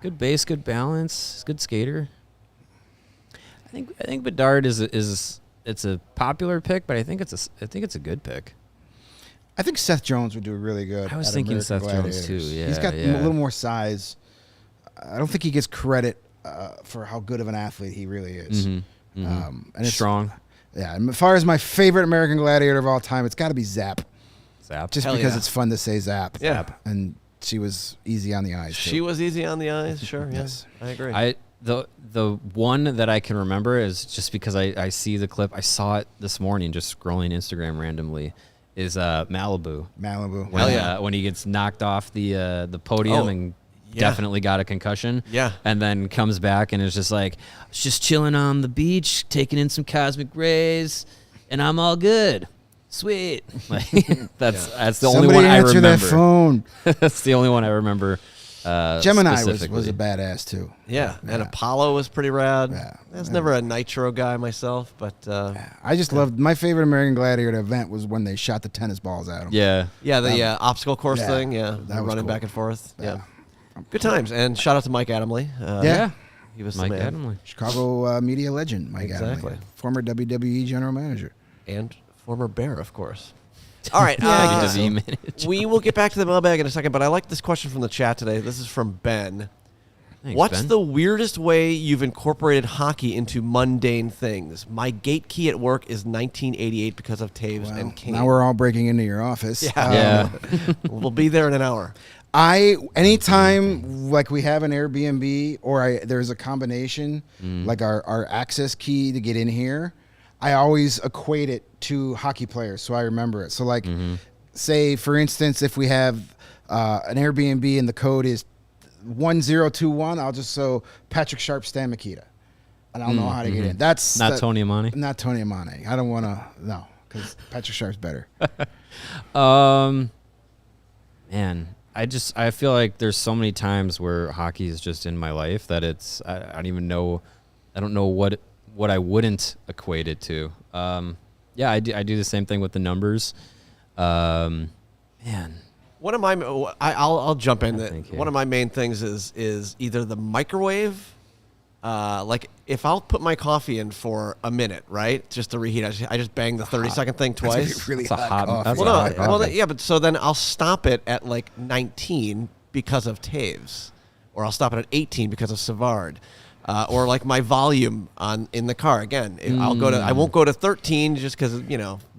Good base, good balance. He's a good skater. I think Bedard is it's a popular pick, but I think it's a good pick. I think Seth Jones would do really good. I was at thinking American Seth Jones, Gladiators. too. Yeah, he's got a yeah. little more size. I don't think he gets credit for how good of an athlete he really is. And And it's strong. Yeah, and as far as my favorite American Gladiator of all time, it's got to be Zap. Zap. Just Hell because yeah. it's fun to say Zap. Yeah. Zap. And she was easy on the eyes. She was easy on the eyes, sure. Yes. Yes, I agree. The one that I can remember is just because I see the clip. I saw it this morning just scrolling Instagram randomly. Is Malibu. Malibu. When, Hell yeah. When he gets knocked off the podium Oh, and yeah. definitely got a concussion. Yeah. And then comes back and is just like, I was just chilling on the beach, taking in some cosmic rays, and I'm all good. Sweet. Like, that's the only Somebody one I answer remember. that phone. That's the only one I remember. Gemini was specifically. a badass too. yeah, and Apollo was pretty rad. Yeah. I was never a Nitro guy myself, but I just loved my favorite American Gladiator event was when they shot the tennis balls at him. Yeah. yeah, the obstacle course yeah, thing, yeah, that was running cool. back and forth. Yeah. Good times, and shout out to Mike Adamley. Yeah. He was Mike the man. Adamley. Chicago media legend, Mike Exactly. Adamley, former WWE general manager. And former Bear, of course. All right. Yeah, he managed. We will get back to the mailbag in a second, but I like this question from the chat today. This is from Ben. Thanks, What's Ben. the weirdest way you've incorporated hockey into mundane things? My gate key at work is 1988 because of Taves Well, and Kane. now we're all breaking into your office. Yeah. Yeah. We'll be there in an hour. Anytime like we have an Airbnb or there's a combination, like our access key to get in here, I always equate it to hockey players, so I remember it. So like, say for instance, if we have an Airbnb and the code is 1021, I'll just so Patrick Sharp, Stan Mikita, and I'll know how to get in. That's Not Tony Amani? Not Tony Amani. I don't want to because Patrick Sharp's better. Man, I feel like there's so many times where hockey is just in my life that I don't even know. I don't know what I wouldn't equate it to. Yeah, I do the same thing with the numbers. Man, One of my, I'll jump in. Thank you. One of my main things is either the microwave. Like if I'll put my coffee in for a minute, right, just to reheat, I just bang the 30-second thing twice. Really It's a hot hot- coffee. that's Well, a no, hot well, coffee. yeah, but so then I'll stop it at like 19 because of Taves, or I'll stop it at 18 because of Savard, or like my volume in the car. Again, I won't go to 13 just because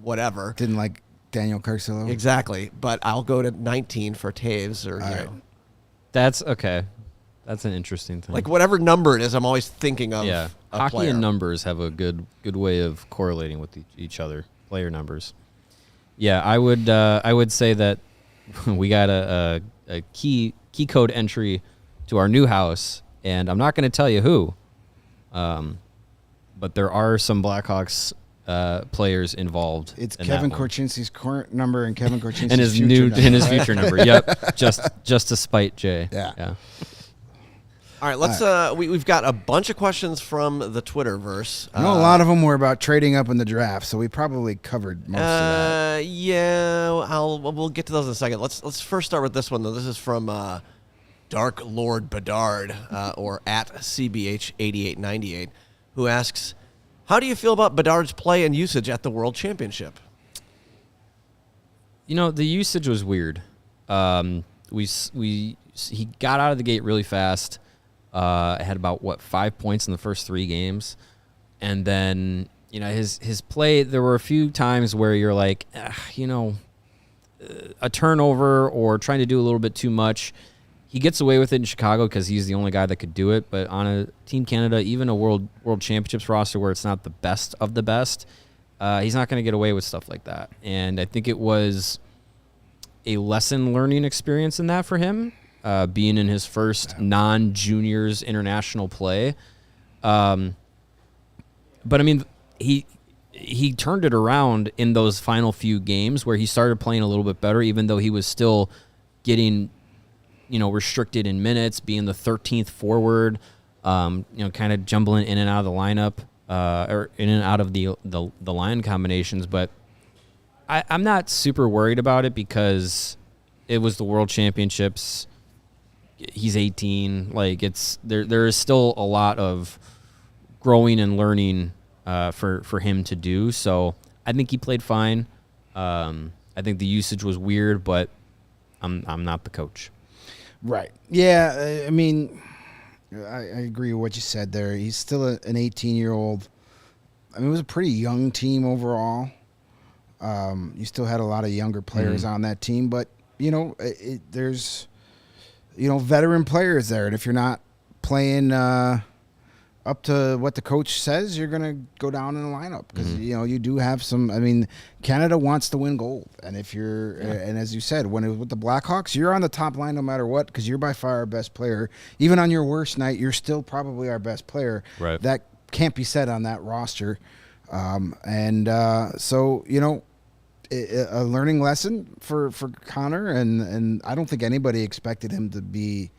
whatever. Didn't like Daniel Carcillo. Exactly, but I'll go to 19 for Taves, or right. that's okay. That's an interesting thing. like whatever number it is. I'm always thinking of yeah, a hockey player. and numbers have a good way of correlating with each other. Player numbers. Yeah, I would say that we got a key code entry to our new house, and I'm not going to tell you who. but there are some Blackhawks players involved. It's in Kevin that one. Korchinski's current number and Kevin Korchinski's and his future new number, and his right? future number. Yep, just to spite Jay. Yeah. All right, let's. We've got a bunch of questions from the Twitterverse. I know a lot of them were about trading up in the draft, so we probably covered most of that. Yeah, we'll get to those in a second. Let's first start with this one though. This is from Dark Lord Bedard or at CBH8898, who asks, "How do you feel about Bedard's play and usage at the World Championship?" You know, the usage was weird. He got out of the gate really fast. Had about 5 points in the first 3 games, and then his play. There were a few times where you're like, a turnover or trying to do a little bit too much. He gets away with it in Chicago because he's the only guy that could do it. But on a Team Canada, even a World Championships roster where it's not the best of the best, he's not going to get away with stuff like that. And I think it was a lesson learning experience in that for him. Being in his first non-juniors international play. But, I mean, he turned it around in those final few games where he started playing a little bit better, even though he was still getting, restricted in minutes, being the 13th forward, kind of jumbling in and out of the lineup or in and out of the line combinations. But I'm not super worried about it because it was the World Championships. He's 18. Like there is still a lot of growing and learning for him to do. So I think he played fine. I think the usage was weird, but I'm not the coach. Right. Yeah. I mean, I agree with what you said there. He's still an 18-year-old. I mean, it was a pretty young team overall. You still had a lot of younger players on that team, but there's veteran players there, and if you're not playing up to what the coach says, you're going to go down in the lineup because you do have some. I mean, Canada wants to win gold, and if you're and as you said, when it was with the Blackhawks, you're on the top line no matter what because you're by far our best player. Even on your worst night, you're still probably our best player. Right. That can't be said on that roster, so a learning lesson for Connor, and I don't think anybody expected him to be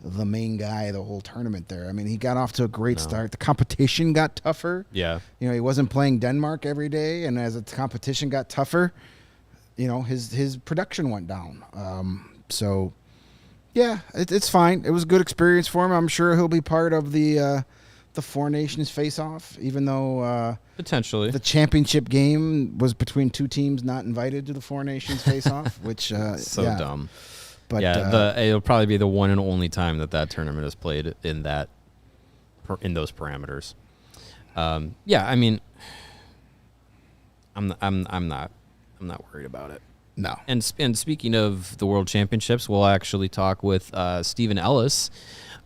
the main guy the whole tournament there. I mean, he got off to a great start. The competition got tougher. Yeah. He wasn't playing Denmark every day, and as the competition got tougher, his production went down. So, yeah, it's fine. It was a good experience for him. I'm sure he'll be part of the Four Nations face-off, even though potentially the championship game was between two teams not invited to the Four Nations face-off, which dumb. But it'll probably be the one and only time that tournament is played in those parameters. I mean, I'm not worried about it. No. And speaking of the World Championships, we'll actually talk with Stephen Ellis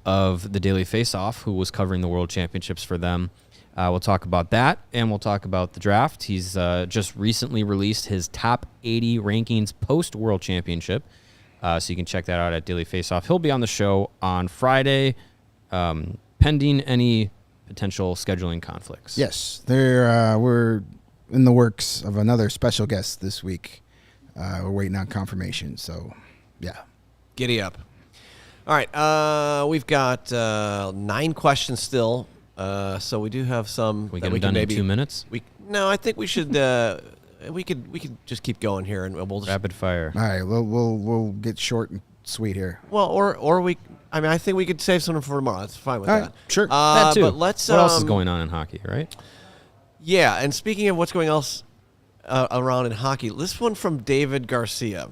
of the Daily Faceoff, who was covering the World Championships for them. We'll talk about that, and we'll talk about the draft. He's just recently released his top 80 rankings post-World Championship, so you can check that out at Daily Faceoff. He'll be on the show on Friday, pending any potential scheduling conflicts. Yes, we're in the works of another special guest this week. We're waiting on confirmation, so yeah. Giddy up. All right, we've got 9 questions still, so we do have some. We get them done in 2 minutes. No, I think we should. We could just keep going here, and we'll just rapid fire. All right, we'll get short and sweet here. Well, or we. I mean, I think we could save something for tomorrow. That's fine with All that. right, sure. That too. But let's. What else is going on in hockey, right? Yeah, and speaking of what's going else around in hockey, this one from David Garcia.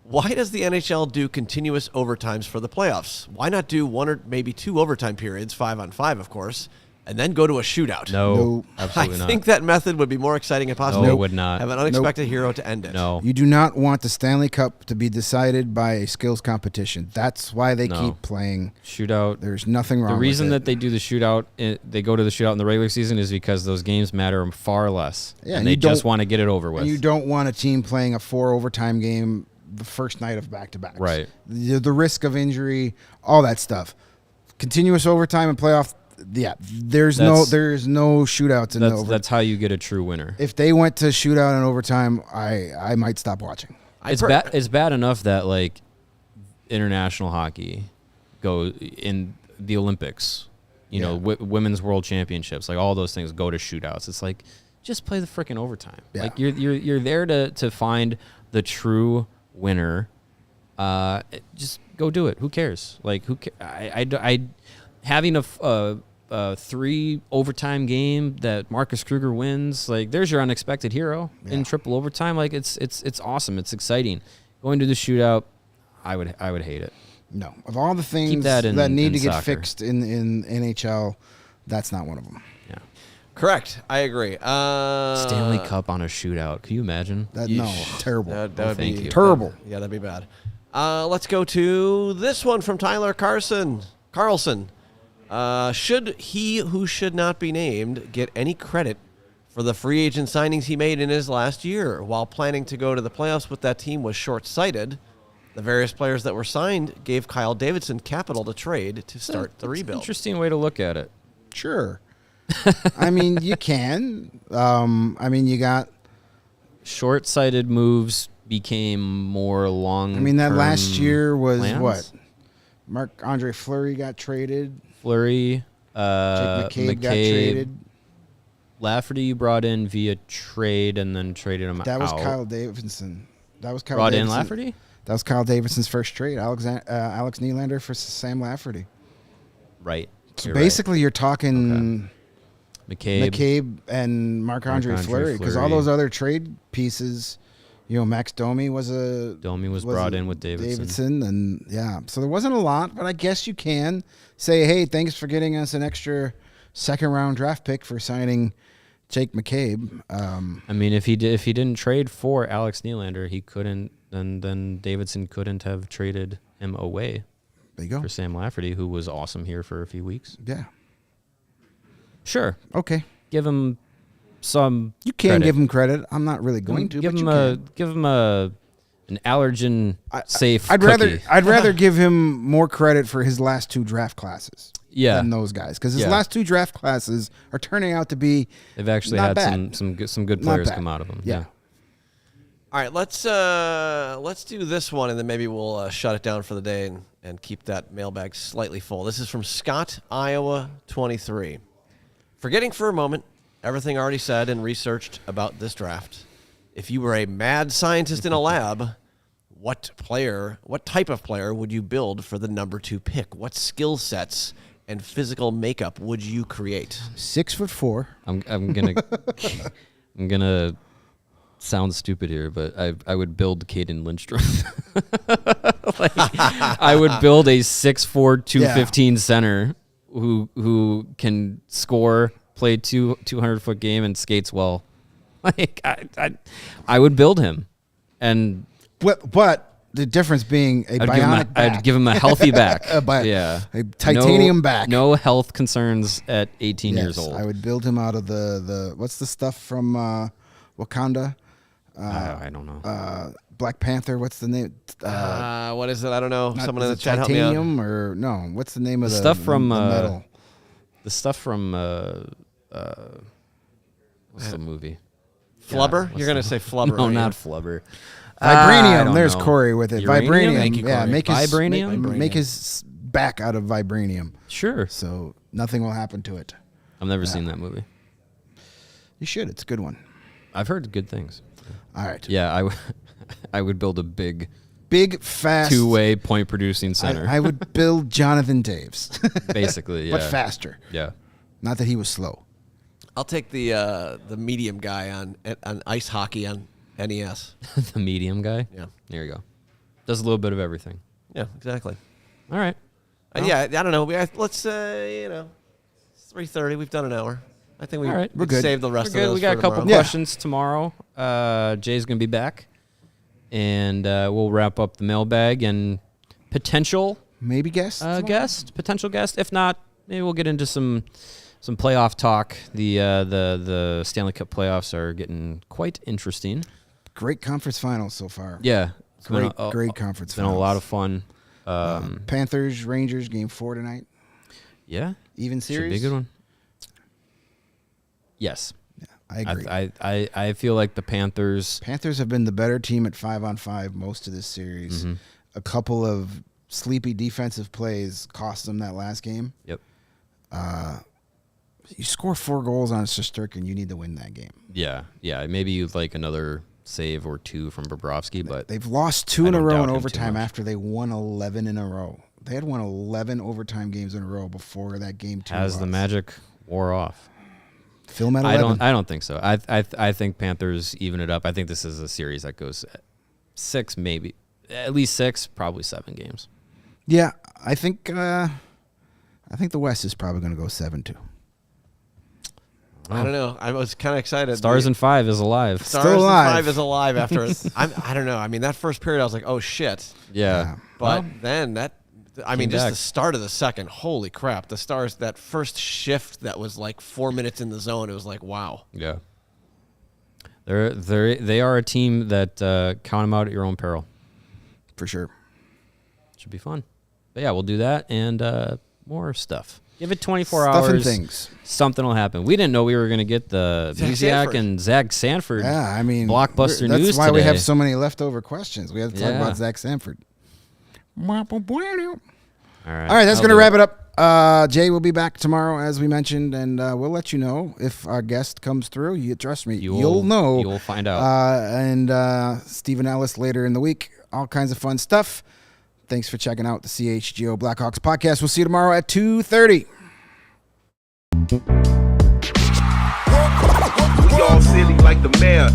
Why does the NHL do continuous overtimes for the playoffs? Why not do 1 or maybe 2 overtime periods, 5-on-5, of course, and then go to a shootout? No, absolutely not. I think that method would be more exciting and possibly it would not. have an unexpected hero to end it. No. You do not want the Stanley Cup to be decided by a skills competition. That's why they keep playing. Shootout. There's nothing wrong with it. The reason that they do the shootout, they go to the shootout in the regular season is because those games matter far less. Yeah, and they just want to get it over with. And you don't want a team playing a 4 overtime game the first night of back-to-backs. Right. The risk of injury, all that stuff. Continuous overtime and playoff there's no shootouts in the overtime. That's how you get a true winner. If they went to shootout in overtime, I might stop watching. It's bad enough that like international hockey go in the Olympics, women's world championships, like all those things go to shootouts. It's like just play the freaking overtime. Yeah. Like you're there to find the true winner. Just go do it. Who cares? Like I having a 3 overtime game that Marcus Kruger wins, like there's your unexpected hero in triple overtime. Like it's awesome. It's exciting. Going to the shootout, I would hate it. No, of all the things that need to get soccer. fixed in NHL, that's not one of them. Yeah, Correct. I agree. Stanley Cup on a shootout. Can you imagine? Terrible. That would thank be you. Terrible. Yeah, that'd be bad. Let's go to this one from Tyler Carlson. Should he who should not be named get any credit for the free agent signings he made in his last year? While planning to go to the playoffs with that team was short-sighted, the various players that were signed gave Kyle Davidson capital to trade to start the rebuild. Interesting way to look at it. Sure. I mean, you can. You got. Short-sighted moves became more long. I mean, that last year was plans? what? Marc-Andre Fleury got traded. Fleury, Jake McCabe got traded. Lafferty you brought in via trade and then traded him out. That was Kyle Davidson. Brought in Lafferty? That was Kyle Davidson's first trade. Alex Nylander for Sam Lafferty. Right. So basically, you're talking McCabe and Marc-Andre Fleury, because all those other trade pieces, Max Domi was brought in with Davidson. And so there wasn't a lot, but I guess you can say, hey, thanks for getting us an extra second-round draft pick for signing Jake McCabe. I mean, if he didn't trade for Alex Nylander, he couldn't. Then Davidson couldn't have traded him away. There you go. For Sam Lafferty, who was awesome here for a few weeks. Yeah. Sure. Okay. Give him some. You can credit. give him credit. I'm not really going to. Give but him an allergen safe. I'd cookie. rather give him more credit for his last 2 draft classes. Yeah. Than those guys, because his last 2 draft classes are turning out to be. They've actually not had bad. some good players come out of them. Yeah. All right, let's do this one, and then maybe we'll shut it down for the day and keep that mailbag slightly full. This is from Scott, Iowa 23. Forgetting for a moment everything already said and researched about this draft, if you were a mad scientist in a lab, what type of player would you build for the number 2 pick? What skill sets and physical makeup would you create? 6'4". I'm gonna sound stupid here, but I would build Caden Lindstrom. I would build a 6'4", 215 center who can score, play 200-foot game, and skates well. Like I would build him, and but the difference being I'd give him a healthy back. A titanium back. No health concerns at 18 years old. I would build him out of the what's the stuff from Wakanda? I don't know. Black Panther. What's the name? What is it? I don't know. Someone in the chat help me out. Titanium or no? What's the name of the stuff from the metal? The stuff from what's the movie? Flubber? You're gonna say Flubber? No, not Flubber. Vibranium. There's Corey with it. Uranium? Vibranium. Thank you, Corey. Yeah, make his Vibranium? make his back out of vibranium. Sure. So nothing will happen to it. I've never seen that movie. You should. It's a good one. I've heard good things. All right. Yeah, I would build a big, fast 2-way point producing center. I would build Jonathan Daves. Basically, yeah. But faster. Yeah. Not that he was slow. I'll take the medium guy on ice hockey on NES. The medium guy? Yeah. There you go. Does a little bit of everything. Yeah, exactly. All right. Yeah, I don't know. Let's 3:30. We've done an hour. I think All right. We're good. Save the rest We're good. of those We got for a couple tomorrow. questions tomorrow. Jay's going to be back. And we'll wrap up the mailbag and potential Maybe guest. potential guest. If not, maybe we'll get into some playoff talk. The Stanley Cup playoffs are getting quite interesting. Great conference finals so far. Yeah. Great conference It's been finals. a lot of fun. Panthers, Rangers, game 4 tonight. Yeah. Even Should series? be a good one. Yes. Yeah, I agree. I feel like the Panthers. Panthers have been the better team at 5-on-5 most of this series. Mm-hmm. A couple of sleepy defensive plays cost them that last game. Yep. You score 4 goals on Shesterkin, you need to win that game. Yeah. Maybe you'd like another save or 2 from Bobrovsky, but They've lost 2 in I a don't row doubt in him too overtime much. after they won 11 in a row. They had won 11 overtime games in a row before that game 2 has the magic wore off. Film at 11. I don't think so. I think Panthers even it up. I think this is a series that goes 6, maybe at least 6, probably 7 games. Yeah, I think the West is probably going to go 7-2. I don't know. I was kind of excited. Stars and 5 is alive. Stars Still alive. and 5 is alive after. I don't know. I mean, that first period, I was like, oh shit. Yeah. But Well, then just back. the start of the second, holy crap. The Stars, that first shift that was like 4 minutes in the zone, it was like, wow. Yeah. They are a team that count them out at your own peril. For sure. Should be fun. But yeah, we'll do that and more stuff. Give it 24 Stuff hours. and things. Something will happen. We didn't know we were going to get the Zach Misiak Sanford. and Zach Sanford. Yeah, I mean, blockbuster that's news why we today. have so many leftover questions. We have to talk Yeah. about Zach Sanford. All All right. right, that's going to wrap it up. Jay will be back tomorrow, as we mentioned, and we'll let you know if our guest comes through. You trust me, you'll know. You'll find out. And Stephen Ellis later in the week. All kinds of fun stuff. Thanks for checking out the CHGO Blackhawks podcast. We'll see you tomorrow at 2:30. We all silly like the mayor.